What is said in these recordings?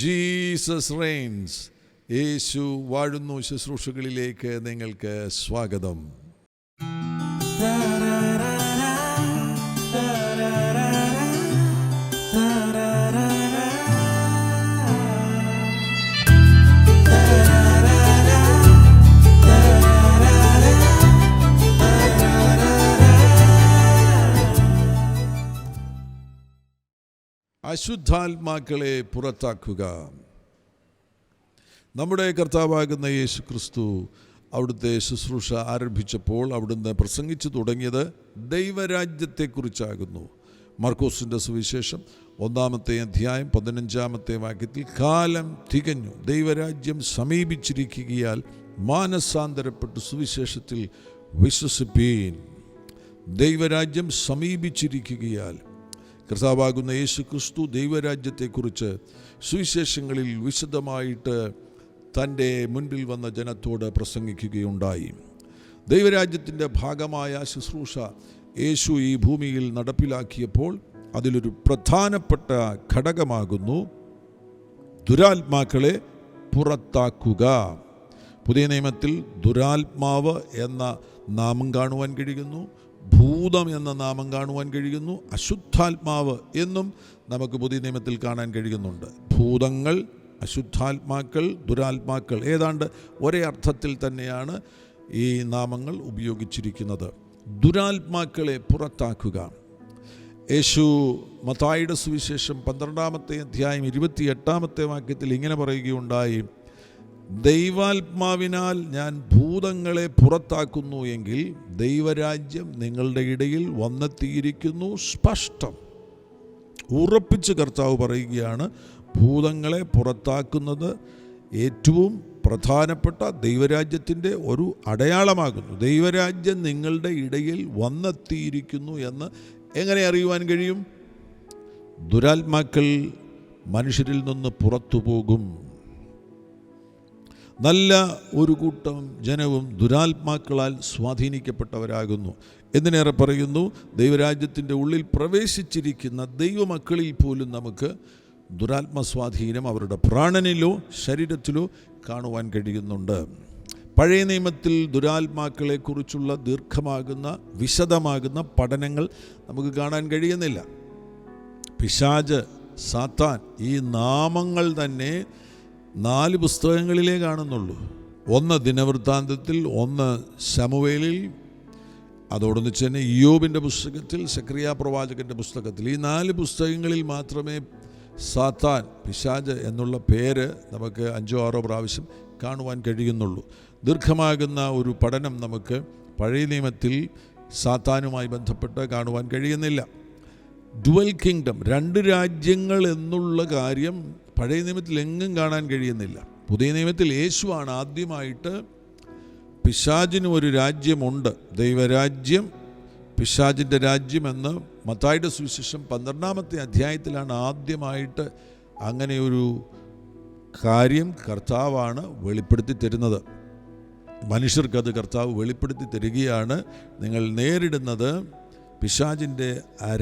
Jesus Reigns. യേശു വാഴുന്നു ശുശ്രൂഷകളിലേക്ക് നിങ്ങൾക്ക് സ്വാഗതം. അശുദ്ധാത്മാക്കളെ പുറത്താക്കുക. നമ്മുടെ കർത്താവാകുന്ന യേശു ക്രിസ്തു അവിടുത്തെ ശുശ്രൂഷ ആരംഭിച്ചപ്പോൾ അവിടുന്ന് പ്രസംഗിച്ചു തുടങ്ങിയത് ദൈവരാജ്യത്തെക്കുറിച്ചാകുന്നു. മർക്കോസിൻ്റെ സുവിശേഷം 1-ാമത്തെ അധ്യായം 15-ാമത്തെ വാക്യത്തിൽ, കാലം തികഞ്ഞു, ദൈവരാജ്യം സമീപിച്ചിരിക്കുകയാൽ മാനസാന്തരപ്പെട്ട് സുവിശേഷത്തിൽ വിശ്വസിപ്പീൻ. ദൈവരാജ്യം സമീപിച്ചിരിക്കുകയാൽ കർത്താവാകുന്ന യേശു ക്രിസ്തു ദൈവരാജ്യത്തെക്കുറിച്ച് സുവിശേഷങ്ങളിൽ വിശദമായിട്ട് തൻ്റെ മുൻപിൽ വന്ന ജനത്തോട് പ്രസംഗിക്കുകയുണ്ടായി. ദൈവരാജ്യത്തിൻ്റെ ഭാഗമായ ശുശ്രൂഷ യേശു ഈ ഭൂമിയിൽ നടപ്പിലാക്കിയപ്പോൾ അതിലൊരു പ്രധാനപ്പെട്ട ഘടകമാകുന്നു ദുരാത്മാക്കളെ പുറത്താക്കുക. പുതിയ നിയമത്തിൽ ദുരാത്മാവ് എന്ന നാമം കാണുവാൻ കഴിയുന്നു, ഭൂതം എന്ന നാമം കാണുവാൻ കഴിയുന്നു, അശുദ്ധാത്മാവ് എന്നും നമുക്ക് പുതിയ നിയമത്തിൽ കാണാൻ കഴിയുന്നുണ്ട്. ഭൂതങ്ങൾ, അശുദ്ധാത്മാക്കൾ, ദുരാത്മാക്കൾ ഏതാണ്ട് ഒരേ അർത്ഥത്തിൽ തന്നെയാണ് ഈ നാമങ്ങൾ ഉപയോഗിച്ചിരിക്കുന്നത്. ദുരാത്മാക്കളെ പുറത്താക്കുക. യേശു മത്തായിയുടെ സുവിശേഷം 12-ാമത്തെ അധ്യായം 28-ാമത്തെ വാക്യത്തിൽ ഇങ്ങനെ പറയുകയുണ്ടായി, ദൈവാത്മാവിനാൽ ഞാൻ ഭൂതങ്ങളെ പുറത്താക്കുന്നു എങ്കിൽ ദൈവരാജ്യം നിങ്ങളുടെ ഇടയിൽ വന്നെത്തിയിരിക്കുന്നു. സ്പഷ്ടം, ഉറപ്പിച്ച് കർത്താവ് പറയുകയാണ്, ഭൂതങ്ങളെ പുറത്താക്കുന്നത് ഏറ്റവും പ്രധാനപ്പെട്ട ദൈവരാജ്യത്തിൻ്റെ ഒരു അടയാളമാകുന്നു. ദൈവരാജ്യം നിങ്ങളുടെ ഇടയിൽ വന്നെത്തിയിരിക്കുന്നു എന്ന് എങ്ങനെ അറിയുവാൻ കഴിയും? ദുരാത്മാക്കൾ മനുഷ്യരിൽ നിന്ന് പുറത്തു പോകും. നല്ല ഒരു കൂട്ടം ജനവും ദുരാത്മാക്കളാൽ സ്വാധീനിക്കപ്പെട്ടവരാകുന്നു. എന്തിനേറെ പറയുന്നു, ദൈവരാജ്യത്തിൻ്റെ ഉള്ളിൽ പ്രവേശിച്ചിരിക്കുന്ന ദൈവമക്കളിൽ പോലും നമുക്ക് ദുരാത്മസ്വാധീനം അവരുടെ പ്രാണനിലോ ശരീരത്തിലോ കാണുവാൻ കഴിയുന്നുണ്ട്. പഴയ നിയമത്തിൽ ദുരാത്മാക്കളെക്കുറിച്ചുള്ള ദീർഘമാകുന്ന വിശദമാകുന്ന പഠനങ്ങൾ നമുക്ക് കാണാൻ കഴിയുന്നില്ല. പിശാച്, സാത്താൻ, ഈ നാമങ്ങൾ തന്നെ 4 പുസ്തകങ്ങളിലേ കാണുന്നുള്ളൂ. 1 ദിനവൃത്താന്തത്തിൽ, 1 ശമൂവേലിൽ, അതോടൊന്നിച്ച് തന്നെ ഇയ്യോബിൻ്റെ പുസ്തകത്തിൽ, സെക്രിയ പ്രവാചകൻ്റെ പുസ്തകത്തിൽ. ഈ 4 പുസ്തകങ്ങളിൽ മാത്രമേ സാത്താൻ, പിശാച് എന്നുള്ള പേര് നമുക്ക് 5-6 പ്രാവശ്യം കാണുവാൻ കഴിയുന്നുള്ളൂ. ദീർഘമാകുന്ന ഒരു പഠനം നമുക്ക് പഴയ നിയമത്തിൽ സാത്താനുമായി ബന്ധപ്പെട്ട് കാണുവാൻ കഴിയുന്നില്ല. ഡുവൽ കിങ്ഡം, 2 രാജ്യങ്ങൾ എന്നുള്ള കാര്യം പഴയ നിയമത്തിൽ എങ്ങും കാണാൻ കഴിയുന്നില്ല. പുതിയ നിയമത്തിൽ യേശുവാണ് ആദ്യമായിട്ട് പിശാചിന് ഒരു രാജ്യമുണ്ട്, ദൈവരാജ്യം, പിശാചിൻ്റെ രാജ്യമെന്ന് മത്തായിയുടെ സുവിശേഷം 12-ാമത്തെ അധ്യായത്തിലാണ് ആദ്യമായിട്ട് അങ്ങനെയൊരു കാര്യം കർത്താവാണ് വെളിപ്പെടുത്തി തരുന്നത്. മനുഷ്യർക്കത് കർത്താവ് വെളിപ്പെടുത്തി തരികയാണ്. നിങ്ങൾ നേരിടുന്നത് പിശാചിൻ്റെ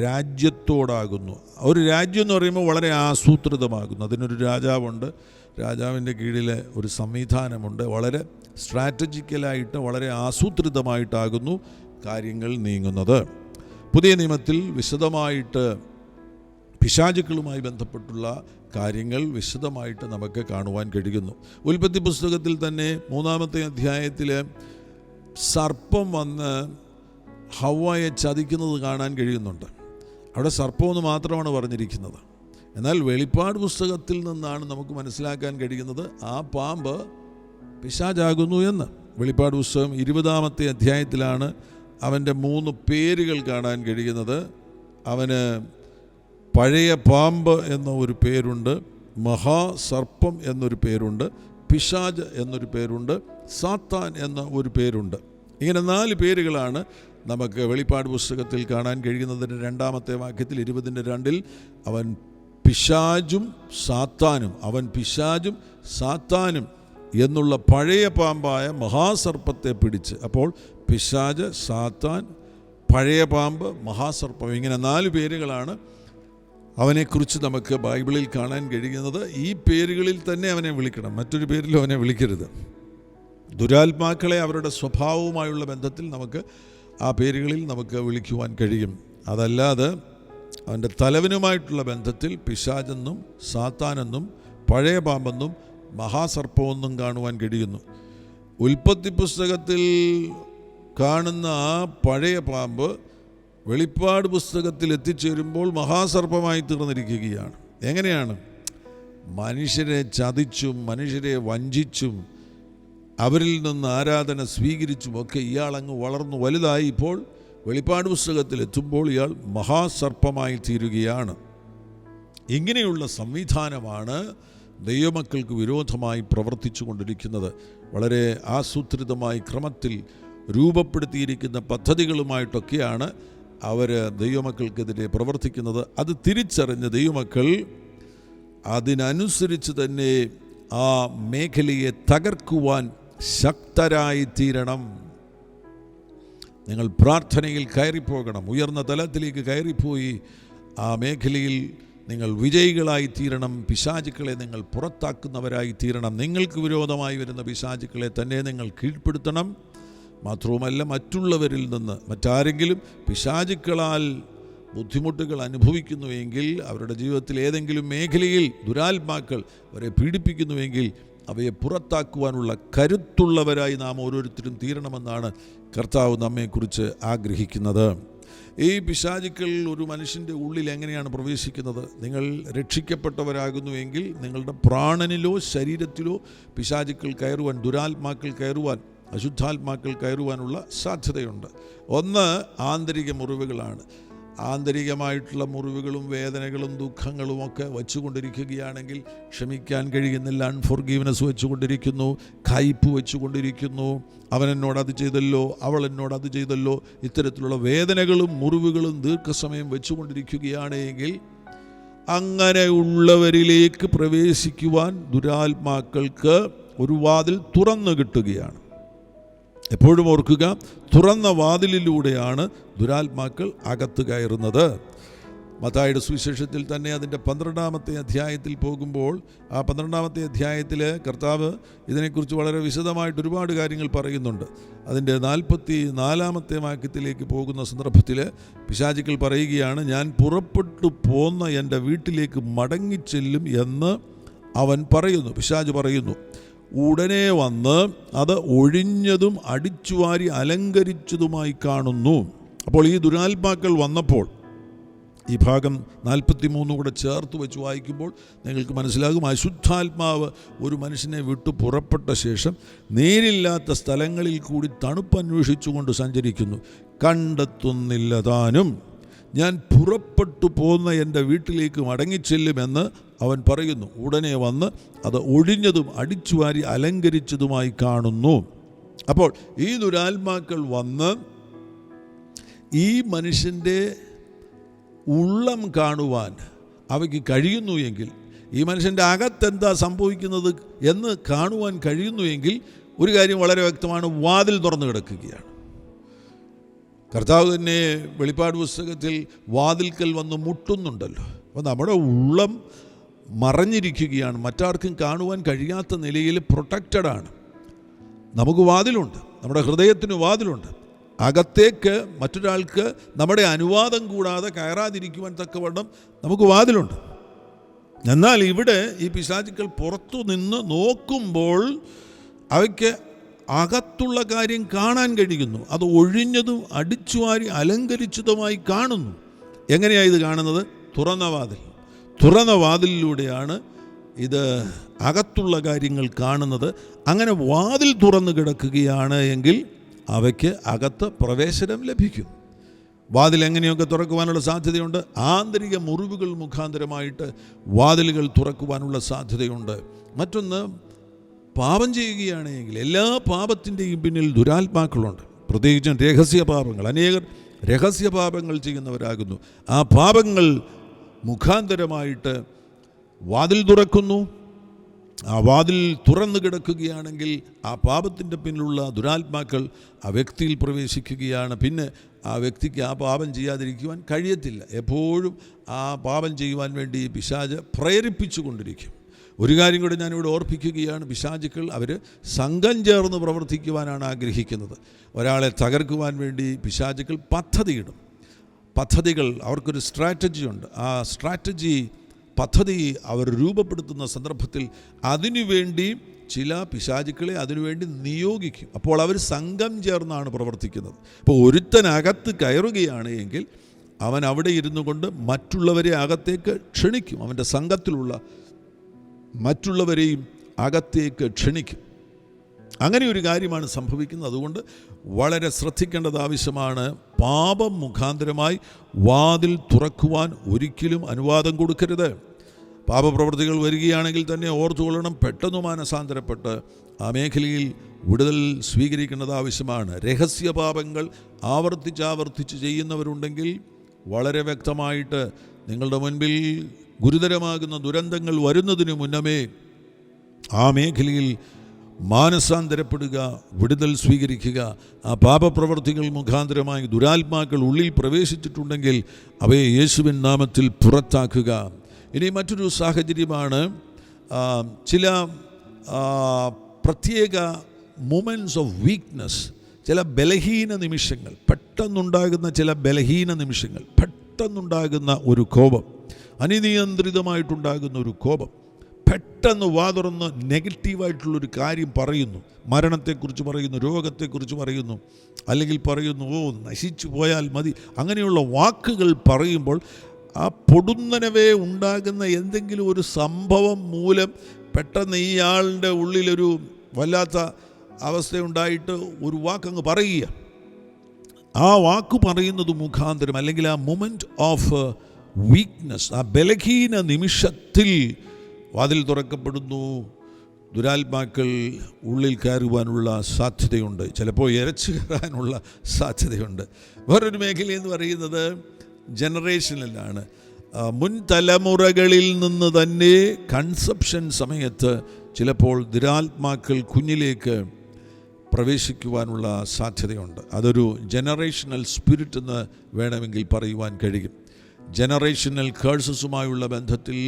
രാജ്യത്തോടാകുന്നു. ഒരു രാജ്യം എന്ന് പറയുമ്പോൾ വളരെ ആസൂത്രിതമാകുന്നു. അതിനൊരു രാജാവുണ്ട്, രാജാവിൻ്റെ കീഴിൽ ഒരു സംവിധാനമുണ്ട്. വളരെ സ്ട്രാറ്റജിക്കലായിട്ട്, വളരെ ആസൂത്രിതമായിട്ടാകുന്നു കാര്യങ്ങൾ നീങ്ങുന്നത്. പുതിയ നിയമത്തിൽ വിശദമായിട്ട് പിശാചുക്കളുമായി ബന്ധപ്പെട്ടുള്ള കാര്യങ്ങൾ വിശദമായിട്ട് നമുക്ക് കാണുവാൻ കഴിയുന്നു. ഉൽപ്പത്തി പുസ്തകത്തിൽ തന്നെ 3-ാമത്തെ അധ്യായത്തിൽ സർപ്പം വന്ന് ഹവ്വായെ ചതിക്കുന്നത് കാണാൻ കഴിയുന്നുണ്ട്. അവിടെ സർപ്പമെന്ന് മാത്രമാണ് പറഞ്ഞിരിക്കുന്നത്. എന്നാൽ വെളിപ്പാട് പുസ്തകത്തിൽ നിന്നാണ് നമുക്ക് മനസ്സിലാക്കാൻ കഴിയുന്നത് ആ പാമ്പ് പിശാചാകുന്നു എന്ന്. വെളിപ്പാട് പുസ്തകം 20-ാമത്തെ അധ്യായത്തിലാണ് അവൻ്റെ 3 പേരുകൾ കാണാൻ കഴിയുന്നത്. അവന് പഴയ പാമ്പ് എന്ന ഒരു പേരുണ്ട്, മഹാസർപ്പം എന്നൊരു പേരുണ്ട്, പിശാച് എന്നൊരു പേരുണ്ട്, സാത്താൻ എന്ന ഒരു പേരുണ്ട്. ഇങ്ങനെ 4 പേരുകളാണ് നമുക്ക് വെളിപ്പാട് പുസ്തകത്തിൽ കാണാൻ കഴിയുന്നതിൻ്റെ 2-ാമത്തെ വാക്യത്തിൽ 20-2 അവൻ പിശാചും സാത്താനും, അവൻ പിശാചും സാത്താനും എന്നുള്ള പഴയ പാമ്പായ മഹാസർപ്പത്തെ പിടിച്ച്. അപ്പോൾ പിശാച്, സാത്താൻ, പഴയ പാമ്പ്, മഹാസർപ്പം, ഇങ്ങനെ 4 പേരുകളാണ് അവനെക്കുറിച്ച് നമുക്ക് ബൈബിളിൽ കാണാൻ കഴിയുന്നത് ഈ പേരുകളിൽ തന്നെ അവനെ വിളിക്കണം, മറ്റൊരു പേരിലും അവനെ വിളിക്കരുത്. ദുരാത്മാക്കളെ അവരുടെ സ്വഭാവവുമായുള്ള ബന്ധത്തിൽ നമുക്ക് ആ പേരുകളിൽ നമുക്ക് വിളിക്കുവാൻ കഴിയും. അതല്ലാതെ അവൻ്റെ തലവനുമായിട്ടുള്ള ബന്ധത്തിൽ പിശാചെന്നും സാത്താനെന്നും പഴയ പാമ്പെന്നും മഹാസർപ്പമെന്നും കാണുവാൻ കഴിയുന്നു. ഉൽപ്പത്തി പുസ്തകത്തിൽ കാണുന്ന ആ പഴയ പാമ്പ് വെളിപ്പാട് പുസ്തകത്തിൽ എത്തിച്ചേരുമ്പോൾ മഹാസർപ്പമായി തീർന്നിരിക്കുകയാണ്. എങ്ങനെയാണ്? മനുഷ്യരെ ചതിച്ചും മനുഷ്യരെ വഞ്ചിച്ചും അവരിൽ നിന്ന് ആരാധന സ്വീകരിച്ചുമൊക്കെ ഇയാളങ്ങ് വളർന്നു വലുതായി ഇപ്പോൾ വെളിപ്പാട് പുസ്തകത്തിൽ എത്തുമ്പോൾ ഇയാൾ മഹാസർപ്പമായി തീരുകയാണ്. ഇങ്ങനെയുള്ള സംവിധാനമാണ് ദൈവമക്കൾക്ക് വിരോധമായി പ്രവർത്തിച്ചു കൊണ്ടിരിക്കുന്നത്. വളരെ ആസൂത്രിതമായി ക്രമത്തിൽ രൂപപ്പെടുത്തിയിരിക്കുന്ന പദ്ധതികളുമായിട്ടൊക്കെയാണ് അവർ ദൈവമക്കൾക്കെതിരെ പ്രവർത്തിക്കുന്നത്. അത് തിരിച്ചറിഞ്ഞ ദൈവമക്കൾ അതിനനുസരിച്ച് തന്നെ ആ മേഖലയെ തകർക്കുവാൻ ശക്തരായി തീരണം. നിങ്ങൾ പ്രാർത്ഥനയിൽ കയറിപ്പോകണം. ഉയർന്ന തലത്തിലേക്ക് കയറിപ്പോയി ആ മേഖലയിൽ നിങ്ങൾ വിജയികളായി തീരണം. പിശാചുക്കളെ നിങ്ങൾ പുറത്താക്കുന്നവരായി തീരണം. നിങ്ങൾക്ക് വിരോധമായി വരുന്ന പിശാചുക്കളെ തന്നെ നിങ്ങൾ കീഴ്പ്പെടുത്തണം. മാത്രവുമല്ല, മറ്റുള്ളവരിൽ നിന്ന് മറ്റാരെങ്കിലും പിശാചുക്കളാൽ ബുദ്ധിമുട്ടുകൾ അനുഭവിക്കുന്നുവെങ്കിൽ, അവരുടെ ജീവിതത്തിൽ ഏതെങ്കിലും മേഖലയിൽ ദുരാത്മാക്കൾ അവരെ പീഡിപ്പിക്കുന്നുവെങ്കിൽ അവയെ പുറത്താക്കുവാനുള്ള കരുത്തുള്ളവരായി നാം ഓരോരുത്തരും തീരണമെന്നാണ് കർത്താവ് നമ്മെക്കുറിച്ച് ആഗ്രഹിക്കുന്നത്. ഈ പിശാചുക്കൾ ഒരു മനുഷ്യൻ്റെ ഉള്ളിൽ എങ്ങനെയാണ് പ്രവേശിക്കുന്നത്? നിങ്ങൾ രക്ഷിക്കപ്പെട്ടവരാകുന്നുവെങ്കിൽ നിങ്ങളുടെ പ്രാണനിലോ ശരീരത്തിലോ പിശാചുക്കൾ കയറുവാൻ, ദുരാത്മാക്കൾ കയറുവാൻ, അശുദ്ധാത്മാക്കൾ കയറുവാനുള്ള സാധ്യതയുണ്ട്. ഒന്ന് ആന്തരിക മുറിവുകളാണ്. ആന്തരികമായിട്ടുള്ള മുറിവുകളും വേദനകളും ദുഃഖങ്ങളുമൊക്കെ വച്ചുകൊണ്ടിരിക്കുകയാണെങ്കിൽ ക്ഷമിക്കാൻ കഴിയുന്നില്ല, അൺഫോർഗീവ്നെസ് വെച്ചുകൊണ്ടിരിക്കുന്നു, കയ്പ് വെച്ചുകൊണ്ടിരിക്കുന്നു, അവൻ എന്നോട് അത് ചെയ്തല്ലോ, അവൾ എന്നോട് അത് ചെയ്തല്ലോ, ഇത്തരത്തിലുള്ള വേദനകളും മുറിവുകളും ദീർഘസമയം വെച്ചുകൊണ്ടിരിക്കുകയാണെങ്കിൽ അങ്ങനെയുള്ളവരിലേക്ക് പ്രവേശിക്കുവാൻ ദുരാത്മാക്കൾക്ക് ഒരു വാതിൽ തുറന്നു കിട്ടുകയാണ്. എപ്പോഴും ഓർക്കുക, തുറന്ന വാതിലിലൂടെയാണ് ദുരാത്മാക്കൾ അകത്ത് കയറുന്നത്. മത്തായിയുടെ സുവിശേഷത്തിൽ തന്നെ അതിൻ്റെ 12-ാമത്തെ അധ്യായത്തിൽ പോകുമ്പോൾ ആ 12-ാമത്തെ അധ്യായത്തിൽ കർത്താവ് ഇതിനെക്കുറിച്ച് വളരെ വിശദമായിട്ട് ഒരുപാട് കാര്യങ്ങൾ പറയുന്നുണ്ട്. അതിൻ്റെ 44-ാമത്തെ വാക്യത്തിലേക്ക് പോകുന്ന സന്ദർഭത്തിൽ പിശാചുക്കൾ പറയുകയാണ്, ഞാൻ പുറപ്പെട്ടു പോന്ന എൻ്റെ വീട്ടിലേക്ക് മടങ്ങിച്ചെല്ലും എന്ന് അവൻ പറയുന്നു. പിശാച് പറയുന്നു, ഉടനെ വന്ന് അത് ഒഴിഞ്ഞതും അടിച്ചുവാരി അലങ്കരിച്ചതുമായി കാണുന്നു. അപ്പോൾ ഈ ദുരാത്മാക്കൾ വന്നപ്പോൾ ഈ ഭാഗം 43 കൂടെ ചേർത്ത് വെച്ച് വായിക്കുമ്പോൾ നിങ്ങൾക്ക് മനസ്സിലാകും, അശുദ്ധാത്മാവ് ഒരു മനുഷ്യനെ വിട്ടു പുറപ്പെട്ട ശേഷം നേരില്ലാത്ത സ്ഥലങ്ങളിൽ കൂടി തണുപ്പന്വേഷിച്ചുകൊണ്ട് സഞ്ചരിക്കുന്നു. കണ്ടെത്തുന്നില്ല താനും. ഞാൻ പുറപ്പെട്ടു പോന്ന എൻ്റെ വീട്ടിലേക്ക് മടങ്ങിച്ചെല്ലുമെന്ന് അവൻ പറയുന്നു. ഉടനെ വന്ന് അത് ഒഴിഞ്ഞതും അടിച്ചുവാരി അലങ്കരിച്ചതുമായി കാണുന്നു. അപ്പോൾ ഈ ദുരാത്മാക്കൾ വന്ന് ഈ മനുഷ്യൻ്റെ ഉള്ളം കാണുവാൻ അവയ്ക്ക് കഴിയുന്നു എങ്കിൽ, ഈ മനുഷ്യൻ്റെ അകത്തെന്താ സംഭവിക്കുന്നത് എന്ന് കാണുവാൻ കഴിയുന്നു എങ്കിൽ ഒരു കാര്യം വളരെ വ്യക്തമാണ്, വാതിൽ തുറന്നു കിടക്കുകയാണ്. കർത്താവ് തന്നെ വെളിപ്പാട് പുസ്തകത്തിൽ വാതിൽക്കൽ വന്ന് മുട്ടുന്നുണ്ടല്ലോ. അപ്പോൾ നമ്മുടെ ഉള്ളം മറഞ്ഞിരിക്കുകയാണ്, മറ്റാർക്കും കാണുവാൻ കഴിയാത്ത നിലയിൽ പ്രൊട്ടക്റ്റഡാണ്. നമുക്ക് വാതിലുണ്ട്, നമ്മുടെ ഹൃദയത്തിന് വാതിലുണ്ട്. അകത്തേക്ക് മറ്റൊരാൾക്ക് നമ്മുടെ അനുവാദം കൂടാതെ കയറാതിരിക്കുവാൻ തക്കവണ്ണം നമുക്ക് വാതിലുണ്ട്. എന്നാൽ ഇവിടെ ഈ പിശാചുക്കൾ പുറത്തു നിന്ന് നോക്കുമ്പോൾ അവയ്ക്ക് അകത്തുള്ള കാര്യം കാണാൻ കഴിയുന്നു. അത് ഒഴിഞ്ഞതും അടിച്ചുവാരി അലങ്കരിച്ചതുമായി കാണുന്നു. എങ്ങനെയാണ് ഇത് കാണുന്നത്? തുറന്ന വാതിൽ. തുറന്ന വാതിലിലൂടെയാണ് ഇത് അകത്തുള്ള കാര്യങ്ങൾ കാണുന്നത്. അങ്ങനെ വാതിൽ തുറന്നു കിടക്കുകയാണ് എങ്കിൽ അവയ്ക്ക് അകത്ത് പ്രവേശനം ലഭിക്കും. വാതിൽ എങ്ങനെയൊക്കെ തുറക്കുവാനുള്ള സാധ്യതയുണ്ട്? ആന്തരിക മുറിവുകൾ മുഖാന്തരമായിട്ട് വാതിലുകൾ തുറക്കുവാനുള്ള സാധ്യതയുണ്ട്. മറ്റൊന്ന്, പാപം ചെയ്യുകയാണെങ്കിൽ എല്ലാ പാപത്തിൻ്റെയും പിന്നിൽ ദുരാത്മാക്കളുണ്ട്. പ്രത്യേകിച്ചും രഹസ്യപാപങ്ങൾ. അനേകർ രഹസ്യപാപങ്ങൾ ചെയ്യുന്നവരാകുന്നു. ആ പാപങ്ങൾ മുഖാന്തരമായിട്ട് വാതിൽ തുറക്കുന്നു. ആ വാതിൽ തുറന്നു കിടക്കുകയാണെങ്കിൽ ആ പാപത്തിൻ്റെ പിന്നിലുള്ള ദുരാത്മാക്കൾ ആ വ്യക്തിയിൽ പ്രവേശിക്കുകയാണ്. പിന്നെ ആ വ്യക്തിക്ക് ആ പാപം ചെയ്യാതിരിക്കുവാൻ കഴിയത്തില്ല. എപ്പോഴും ആ പാപം ചെയ്യുവാൻ വേണ്ടി പിശാച് പ്രേരിപ്പിച്ചു കൊണ്ടിരിക്കും. ഒരു കാര്യം കൂടെ ഞാനിവിടെ ഓർപ്പിക്കുകയാണ്. പിശാചുക്കൾ അവർ സംഘം ചേർന്ന് പ്രവർത്തിക്കുവാനാണ് ആഗ്രഹിക്കുന്നത്. ഒരാളെ തകർക്കുവാൻ വേണ്ടി പിശാചുക്കൾ പദ്ധതികൾ അവർക്കൊരു സ്ട്രാറ്റജി ഉണ്ട്. ആ പദ്ധതി അവർ രൂപപ്പെടുത്തുന്ന സന്ദർഭത്തിൽ അതിനുവേണ്ടി ചില പിശാചുക്കളെ അതിനുവേണ്ടി നിയോഗിക്കും. അപ്പോൾ അവർ സംഘം ചേർന്നാണ് പ്രവർത്തിക്കുന്നത്. ഇപ്പോൾ ഒരുത്തനകത്ത് കയറുകയാണ് എങ്കിൽ അവൻ അവിടെ ഇരുന്നു കൊണ്ട് മറ്റുള്ളവരെ അകത്തേക്ക് ക്ഷണിക്കും. അവൻ്റെ സംഘത്തിലുള്ള മറ്റുള്ളവരെയും അകത്തേക്ക് ക്ഷണിക്കും. അങ്ങനെ ഒരു കാര്യമാണ് സംഭവിക്കുന്നത്. അതുകൊണ്ട് വളരെ ശ്രദ്ധിക്കേണ്ടത് ആവശ്യമാണ്. പാപം മുഖാന്തരമായി വാതിൽ തുറക്കുവാൻ ഒരിക്കലും അനുവാദം കൊടുക്കരുത്. പാപപ്രവൃത്തികൾ വരികയാണെങ്കിൽ തന്നെ ഓർത്തുകൊള്ളണം, പെട്ടെന്ന് മാനസാന്തരപ്പെട്ട് ആ മേഖലയിൽ വിടുതൽ സ്വീകരിക്കേണ്ടത് ആവശ്യമാണ്. രഹസ്യ പാപങ്ങൾ ആവർത്തിച്ച് ചെയ്യുന്നവരുണ്ടെങ്കിൽ വളരെ വ്യക്തമായിട്ട് നിങ്ങളുടെ മുൻപിൽ ഗുരുതരമാകുന്ന ദുരന്തങ്ങൾ വരുന്നതിന് മുന്നമേ ആ മേഖലയിൽ മാനസാന്തരപ്പെടുക, വിടുതൽ സ്വീകരിക്കുക. ആ പാപപ്രവർത്തികൾ മുഖാന്തരമായി ദുരാത്മാക്കൾ ഉള്ളിൽ പ്രവേശിച്ചിട്ടുണ്ടെങ്കിൽ അവയെ യേശുവിൻ നാമത്തിൽ പുറത്താക്കുക. ഇനി മറ്റൊരു സാഹചര്യമാണ് ചില പ്രത്യേക മൊമെൻറ്റ്സ് ഓഫ് വീക്ക്നെസ്, ചില ബലഹീന നിമിഷങ്ങൾ, പെട്ടെന്നുണ്ടാകുന്ന ചില ബലഹീന നിമിഷങ്ങൾ, പെട്ടെന്നുണ്ടാകുന്ന ഒരു കോപം, അനിയന്ത്രിതമായിട്ടുണ്ടാകുന്ന ഒരു കോപം, പെട്ടെന്ന് വാതുറന്ന് നെഗറ്റീവായിട്ടുള്ളൊരു കാര്യം പറയുന്നു, മരണത്തെക്കുറിച്ച് പറയുന്നു, രോഗത്തെക്കുറിച്ച് പറയുന്നു, അല്ലെങ്കിൽ പറയുന്നു ഓ നശിച്ചു പോയാൽ മതി, അങ്ങനെയുള്ള വാക്കുകൾ പറയുമ്പോൾ ആ പൊടുന്നനവേ ഉണ്ടാകുന്ന എന്തെങ്കിലും ഒരു സംഭവം മൂലം പെട്ടെന്ന് ഈ ആളുടെ ഉള്ളിലൊരു വല്ലാത്ത അവസ്ഥയുണ്ടായിട്ട് ഒരു വാക്കങ്ങ് പറയുക. ആ വാക്ക് പറയുന്നത് മുഖാന്തരം അല്ലെങ്കിൽ ആ മൊമെൻറ്റ് ഓഫ് വീക്ക്നെസ്, ആ ബലഹീന നിമിഷത്തിൽ വാതിൽ തുറക്കപ്പെടുന്നു. ദുരാത്മാക്കൾ ഉള്ളിൽ കയറുവാനുള്ള സാധ്യതയുണ്ട്. ചിലപ്പോൾ ഇരച്ചു കയറാനുള്ള സാധ്യതയുണ്ട്. വേറൊരു മേഖലയെന്ന് പറയുന്നത് ജനറേഷനിലാണ്. മുൻ തലമുറകളിൽ നിന്ന് തന്നെ കൺസെപ്ഷൻ സമയത്ത് ചിലപ്പോൾ ദുരാത്മാക്കൾ കുഞ്ഞിലേക്ക് പ്രവേശിക്കുവാനുള്ള സാധ്യതയുണ്ട്. അതൊരു ജനറേഷണൽ സ്പിരിറ്റ് എന്ന് വേണമെങ്കിൽ പറയുവാൻ കഴിയും. ജനറേഷണൽ കേഴ്സസുമായുള്ള ബന്ധത്തിൽ,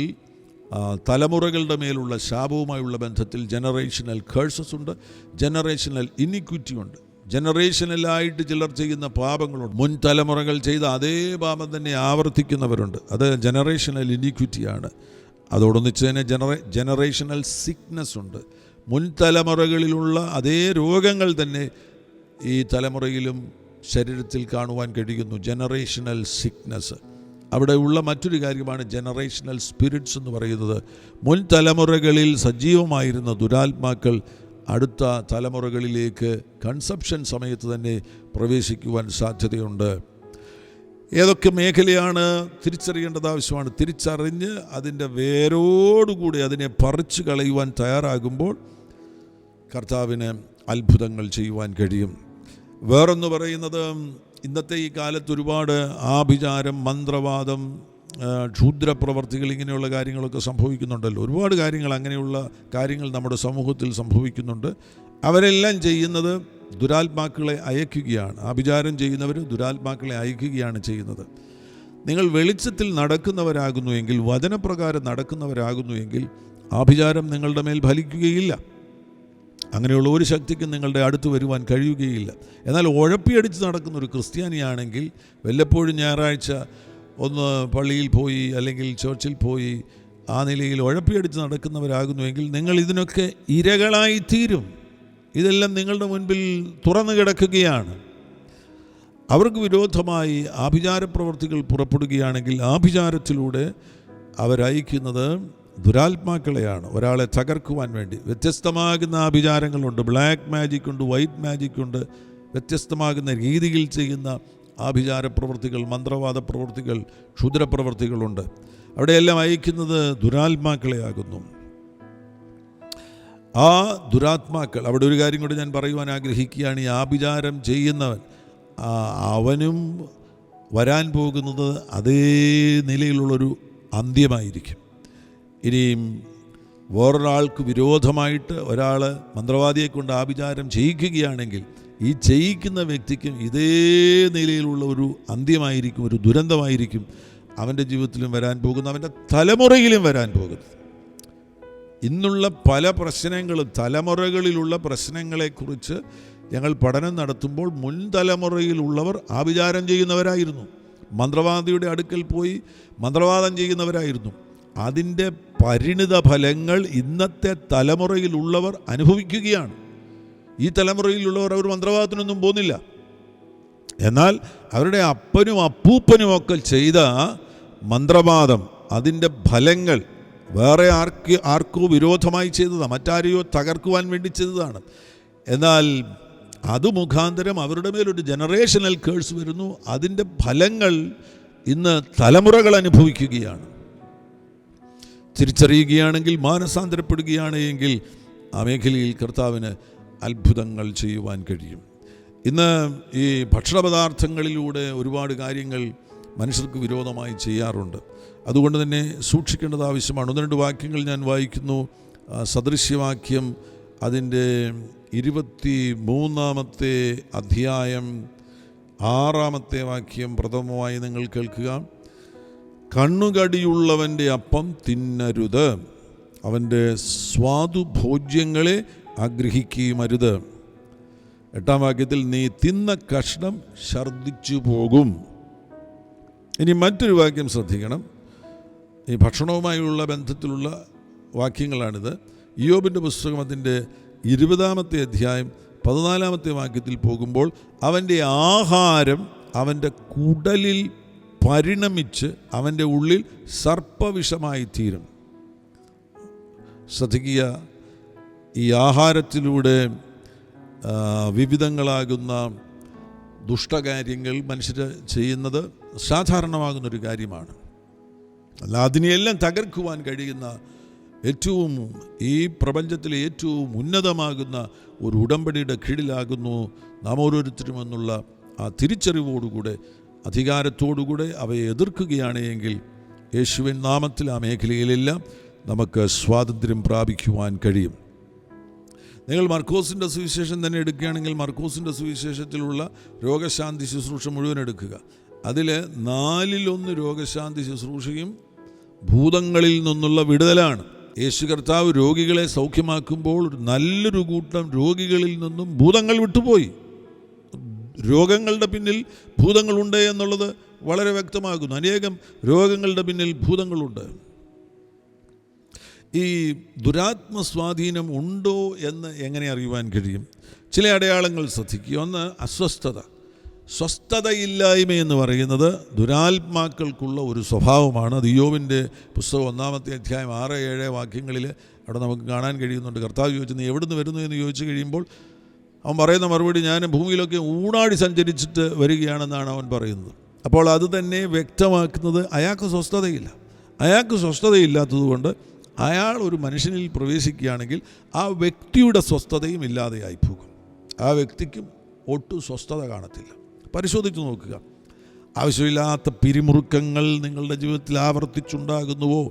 തലമുറകളുടെ മേലുള്ള ശാപവുമായുള്ള ബന്ധത്തിൽ ജനറേഷണൽ കേഴ്സസ് ഉണ്ട്, ജനറേഷണൽ ഇനിക്വിറ്റി ഉണ്ട്. ജനറേഷനലായിട്ട് ചിലർ ചെയ്യുന്ന പാപങ്ങളുണ്ട്. മുൻ തലമുറകൾ ചെയ്ത അതേ പാപം തന്നെ ആവർത്തിക്കുന്നവരുണ്ട്. അത് ജനറേഷണൽ ഇനിക്വിറ്റിയാണ്. അതോടൊന്നിച്ച് തന്നെ ജനറേഷണൽ സിക്നസ് ഉണ്ട്. മുൻ തലമുറകളിലുള്ള അതേ രോഗങ്ങൾ തന്നെ ഈ തലമുറയിലും ശരീരത്തിൽ കാണുവാൻ കഴിയുന്നു. Generational sickness. അവിടെ ഉള്ള മറ്റൊരു കാര്യമാണ് ജനറേഷണൽ സ്പിരിറ്റ്സ് എന്ന് പറയുന്നത്. മുൻ തലമുറകളിൽ സജീവമായിരുന്ന ദുരാത്മാക്കൾ അടുത്ത തലമുറകളിലേക്ക് കൺസെപ്ഷൻ സമയത്ത് തന്നെ പ്രവേശിക്കുവാൻ സാധ്യതയുണ്ട്. ഏതൊക്കെ മേഖലയാണ് തിരിച്ചറിയേണ്ടത് ആവശ്യമാണ്. തിരിച്ചറിഞ്ഞ് അതിൻ്റെ വേരോടുകൂടി അതിനെ പറിച്ചു കളയുവാൻ തയ്യാറാകുമ്പോൾ കർത്താവിന് അത്ഭുതങ്ങൾ ചെയ്യുവാൻ കഴിയും. വേറൊന്ന് പറയുന്നത്, ഇന്നത്തെ ഈ കാലത്ത് ഒരുപാട് ആഭിചാരം, മന്ത്രവാദം, ക്ഷുദ്രപ്രവർത്തികൾ, ഇങ്ങനെയുള്ള കാര്യങ്ങളൊക്കെ സംഭവിക്കുന്നുണ്ടല്ലോ. ഒരുപാട് കാര്യങ്ങൾ, അങ്ങനെയുള്ള കാര്യങ്ങൾ നമ്മുടെ സമൂഹത്തിൽ സംഭവിക്കുന്നുണ്ട്. അവരെല്ലാം ചെയ്യുന്നത് ദുരാത്മാക്കളെ അയക്കുകയാണ്. ആഭിചാരം ചെയ്യുന്നവർ ദുരാത്മാക്കളെ അയക്കുകയാണ് ചെയ്യുന്നത്. നിങ്ങൾ വെളിച്ചത്തിൽ നടക്കുന്നവരാകുന്നുവെങ്കിൽ, വചനപ്രകാരം നടക്കുന്നവരാകുന്നുവെങ്കിൽ ആഭിചാരം നിങ്ങളുടെ മേൽ ഫലിക്കുകയില്ല. അങ്ങനെയുള്ള ഒരു ശക്തിക്കും നിങ്ങളുടെ അടുത്ത് വരുവാൻ കഴിയുകയില്ല. എന്നാൽ ഉഴപ്പിയടിച്ച് നടക്കുന്ന ഒരു ക്രിസ്ത്യാനിയാണെങ്കിൽ, വല്ലപ്പോഴും ഞായറാഴ്ച ഒന്ന് പള്ളിയിൽ പോയി അല്ലെങ്കിൽ ചർച്ചിൽ പോയി ആ നിലയിൽ ഉഴപ്പിയടിച്ച് നടക്കുന്നവരാകുന്നുവെങ്കിൽ നിങ്ങൾ ഇതിനൊക്കെ ഇരകളായിത്തീരും. ഇതെല്ലാം നിങ്ങളുടെ മുൻപിൽ തുറന്നു കിടക്കുകയാണ്. അവർക്ക് വിരോധമായി ആഭിചാരപ്രവർത്തികൾ പുറപ്പെടുകയാണെങ്കിൽ ആഭിചാരത്തിലൂടെ അവരയക്കുന്നത് ദുരാത്മാക്കളെയാണ്, ഒരാളെ തകർക്കുവാൻ വേണ്ടി. വ്യത്യസ്തമാകുന്ന ആഭിചാരങ്ങളുണ്ട്. ബ്ലാക്ക് മാജിക് ഉണ്ട്, വൈറ്റ് മാജിക് ഉണ്ട്. വ്യത്യസ്തമാകുന്ന രീതിയിൽ ചെയ്യുന്ന ആഭിചാര പ്രവൃത്തികൾ, മന്ത്രവാദ പ്രവൃത്തികൾ, ക്ഷുദ്രപ്രവൃത്തികളുണ്ട്. അവിടെയെല്ലാം അയക്കുന്നത് ദുരാത്മാക്കളെയാകുന്നു. ആ ദുരാത്മാക്കൾ, അവിടെ ഒരു കാര്യം കൂടി ഞാൻ പറയുവാൻ ആഗ്രഹിക്കുകയാണ്. ഈ ആഭിചാരം ചെയ്യുന്നവൻ അവനും വരാൻ പോകുന്നത് അതേ നിലയിലുള്ളൊരു അന്ത്യമായിരിക്കും. ഇനിയും വേറൊരാൾക്ക് വിരോധമായിട്ട് ഒരാൾ മന്ത്രവാദിയെ കൊണ്ട് ആഭിചാരം ചെയ്യിക്കുകയാണെങ്കിൽ ഈ ചെയ്യിക്കുന്ന വ്യക്തിക്കും ഇതേ നിലയിലുള്ള ഒരു അന്ത്യമായിരിക്കും, ഒരു ദുരന്തമായിരിക്കും അവൻ്റെ ജീവിതത്തിലും വരാൻ പോകുന്നത്, അവൻ്റെ തലമുറയിലും വരാൻ പോകുന്നത്. ഇന്നുള്ള പല പ്രശ്നങ്ങളും, തലമുറകളിലുള്ള പ്രശ്നങ്ങളെക്കുറിച്ച് ഞങ്ങൾ പഠനം നടത്തുമ്പോൾ മുൻ തലമുറയിലുള്ളവർ ആഭിചാരം ചെയ്യുന്നവരായിരുന്നു, മന്ത്രവാദിയുടെ അടുക്കൽ പോയി മന്ത്രവാദം ചെയ്യുന്നവരായിരുന്നു. അതിൻ്റെ പരിണിത ഫലങ്ങൾ ഇന്നത്തെ തലമുറയിലുള്ളവർ അനുഭവിക്കുകയാണ്. ഈ തലമുറയിലുള്ളവർ അവർ മന്ത്രവാദത്തിനൊന്നും പോകുന്നില്ല. എന്നാൽ അവരുടെ അപ്പനും അപ്പൂപ്പനുമൊക്കെ ചെയ്ത മന്ത്രവാദം, അതിൻ്റെ ഫലങ്ങൾ വേറെ ആർക്കോ വിരോധമായി ചെയ്തതാണ്, മറ്റാരെയോ തകർക്കുവാൻ വേണ്ടി ചെയ്തതാണ്. എന്നാൽ അത് മുഖാന്തരം അവരുടെ മേലൊരു ജനറേഷണൽ കേഴ്സ് വരുന്നു. അതിൻ്റെ ഫലങ്ങൾ ഇന്ന് തലമുറകൾ അനുഭവിക്കുകയാണ്. തിരിച്ചറിയുകയാണെങ്കിൽ, മാനസാന്തരപ്പെടുകയാണ് എങ്കിൽ ആ മേഖലയിൽ കർത്താവിന് അത്ഭുതങ്ങൾ ചെയ്യുവാൻ കഴിയും. ഇന്ന് ഈ ഭക്ഷണപദാർത്ഥങ്ങളിലൂടെ ഒരുപാട് കാര്യങ്ങൾ മനുഷ്യർക്ക് വിരോധമായി ചെയ്യാറുണ്ട്. അതുകൊണ്ട് തന്നെ സൂക്ഷിക്കേണ്ടത് ആവശ്യമാണ്. 1-2 വാക്യങ്ങൾ ഞാൻ വായിക്കുന്നു. സദൃശ്യവാക്യം അതിൻ്റെ 23-ാമത്തെ അധ്യായം 6-ാമത്തെ വാക്യം പ്രഥമമായി നിങ്ങൾ കേൾക്കുക. കണ്ണുകടിയുള്ളവൻ്റെ അപ്പം തിന്നരുത്, അവൻ്റെ സ്വാദുഭോജ്യങ്ങളെ ആഗ്രഹിക്കുകയുമരുത്. 8-ാം വാക്യത്തിൽ നീ തിന്ന കഷ്ണം ഛർദ്ദിച്ചു പോകും. ഇനി മറ്റൊരു വാക്യം ശ്രദ്ധിക്കണം. ഈ ഭക്ഷണവുമായുള്ള ബന്ധത്തിലുള്ള വാക്യങ്ങളാണിത്. ഇയ്യോബിൻ്റെ പുസ്തകം അതിൻ്റെ 20-ാമത്തെ അധ്യായം 14-ാമത്തെ വാക്യത്തിൽ പോകുമ്പോൾ അവൻ്റെ ആഹാരം അവൻ്റെ കുടലിൽ പരിണമിച്ച് അവൻ്റെ ഉള്ളിൽ സർപ്പവിഷമായി തീരും. ശ്രദ്ധിക്കുക, ഈ ആഹാരത്തിലൂടെ വിവിധങ്ങളാകുന്ന ദുഷ്ടകാര്യങ്ങൾ മനുഷ്യർ ചെയ്യുന്നത് സാധാരണമാകുന്നൊരു കാര്യമാണ്. അല്ല, അതിനെയെല്ലാം തകർക്കുവാൻ കഴിയുന്ന ഏറ്റവും ഈ പ്രപഞ്ചത്തിലെ ഏറ്റവും ഉന്നതമാകുന്ന ഒരു ഉടമ്പടിയുടെ കീഴിലാകുന്നു നാം ഓരോരുത്തരും എന്നുള്ള ആ തിരിച്ചറിവോടുകൂടെ, അധികാരത്തോടുകൂടെ അവയെ എതിർക്കുകയാണ് എങ്കിൽ യേശുവിൻ നാമത്തിൽ ആ മേഖലയിലെല്ലാം നമുക്ക് സ്വാതന്ത്ര്യം പ്രാപിക്കുവാൻ കഴിയും. നിങ്ങൾ മർക്കോസിൻ്റെ സുവിശേഷം തന്നെ എടുക്കുകയാണെങ്കിൽ മർക്കോസിൻ്റെ സുവിശേഷത്തിലുള്ള രോഗശാന്തി ശുശ്രൂഷ മുഴുവൻ എടുക്കുക. അതിൽ 4-1 രോഗശാന്തി ശുശ്രൂഷയും ഭൂതങ്ങളിൽ നിന്നുള്ള വിടുതലാണ്. യേശു കർത്താവ് രോഗികളെ സൗഖ്യമാക്കുമ്പോൾ നല്ലൊരു കൂട്ടം രോഗികളിൽ നിന്നും ഭൂതങ്ങൾ വിട്ടുപോയി. രോഗങ്ങളുടെ പിന്നിൽ ഭൂതങ്ങളുണ്ട് എന്നുള്ളത് വളരെ വ്യക്തമാകുന്നു. അനേകം രോഗങ്ങളുടെ പിന്നിൽ ഭൂതങ്ങളുണ്ട്. ഈ ദുരാത്മ സ്വാധീനം ഉണ്ടോ എന്ന് എങ്ങനെ അറിയുവാൻ കഴിയും? ചില അടയാളങ്ങൾ ശ്രദ്ധിക്കുക. ഒന്ന്, അസ്വസ്ഥത. സ്വസ്ഥതയില്ലായ്മ എന്ന് പറയുന്നത് ദുരാത്മാക്കൾക്കുള്ള ഒരു സ്വഭാവമാണ്. അത് ഇയ്യോബിൻ്റെ പുസ്തകം 1-ാമത്തെ അധ്യായം 6-7 വാക്യങ്ങളിൽ അവിടെ നമുക്ക് കാണാൻ കഴിയുന്നുണ്ട്. കർത്താവ് ചോദിച്ചു, നീ എവിടുന്ന് വരുന്നു എന്ന് ചോദിച്ചു കഴിയുമ്പോൾ അവൻ പറയുന്ന മറുപടി, ഞാൻ ഭൂമിയിലൊക്കെ ഊടാടി സഞ്ചരിച്ചിട്ട് വരികയാണെന്നാണ് അവൻ പറയുന്നത്. അപ്പോൾ അത് തന്നെ വ്യക്തമാക്കുന്നത് അയാൾക്ക് സ്വസ്ഥതയില്ല. അയാൾക്ക് സ്വസ്ഥതയില്ലാത്തതുകൊണ്ട് അയാൾ ഒരു മനുഷ്യനിൽ പ്രവേശിക്കുകയാണെങ്കിൽ ആ വ്യക്തിയുടെ സ്വസ്ഥതയും ഇല്ലാതെയായി പോകും. ആ വ്യക്തിക്കും ഒട്ടും സ്വസ്ഥത കാണത്തില്ല. പരിശോധിച്ച് നോക്കുക. ആവശ്യമില്ലാത്ത പിരിമുറുക്കങ്ങൾ നിങ്ങളുടെ ജീവിതത്തിൽ ആവർത്തിച്ചുണ്ടാകുന്നുവോ?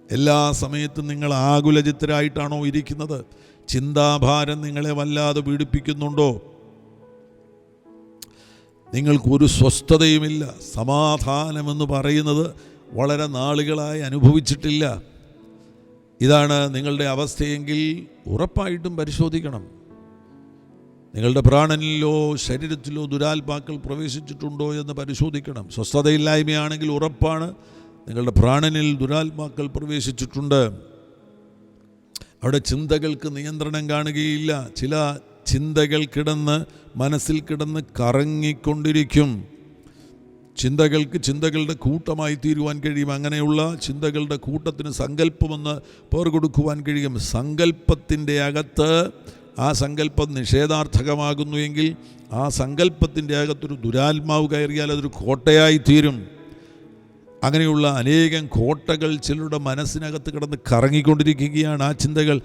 എല്ലാ സമയത്തും നിങ്ങൾ ആകുലചിത്തരായിട്ടാണോ ഇരിക്കുന്നത്? ചിന്താഭാരം നിങ്ങളെ വല്ലാതെ പീഡിപ്പിക്കുന്നുണ്ടോ? നിങ്ങൾക്കൊരു സ്വസ്ഥതയുമില്ല. സമാധാനമെന്ന് പറയുന്നത് വളരെ നാളുകളായി അനുഭവിച്ചിട്ടില്ല. ഇതാണ് നിങ്ങളുടെ അവസ്ഥയെങ്കിൽ ഉറപ്പായിട്ടും പരിശോധിക്കണം. നിങ്ങളുടെ പ്രാണനിലോ ശരീരത്തിലോ ദുരാത്മാക്കൾ പ്രവേശിച്ചിട്ടുണ്ടോ എന്ന് പരിശോധിക്കണം. സ്വസ്ഥതയില്ലായ്മയാണെങ്കിൽ ഉറപ്പാണ് നിങ്ങളുടെ പ്രാണനിൽ ദുരാത്മാക്കൾ പ്രവേശിച്ചിട്ടുണ്ട്. അവിടെ ചിന്തകൾക്ക് നിയന്ത്രണം കാണുകയില്ല. ചില ചിന്തകൾ മനസ്സിൽ കിടന്ന് കറങ്ങിക്കൊണ്ടിരിക്കും. ചിന്തകൾക്ക് ചിന്തകളുടെ കൂട്ടമായി തീരുവാൻ കഴിയും. അങ്ങനെയുള്ള ചിന്തകളുടെ കൂട്ടത്തിന് സങ്കല്പമെന്ന് പേർ കൊടുക്കുവാൻ കഴിയും. സങ്കല്പത്തിൻ്റെ അകത്ത് ആ സങ്കല്പം നിഷേധാർത്ഥകമാകുന്നു എങ്കിൽ ആ സങ്കല്പത്തിൻ്റെ അകത്തൊരു ദുരാത്മാവ് കയറിയാൽ അതൊരു കോട്ടയായി തീരും. അങ്ങനെയുള്ള അനേകം കോട്ടകൾ ചിലരുടെ മനസ്സിനകത്ത് കിടന്ന് കറങ്ങിക്കൊണ്ടിരിക്കുകയാണ്. ആ ചിന്തകൾ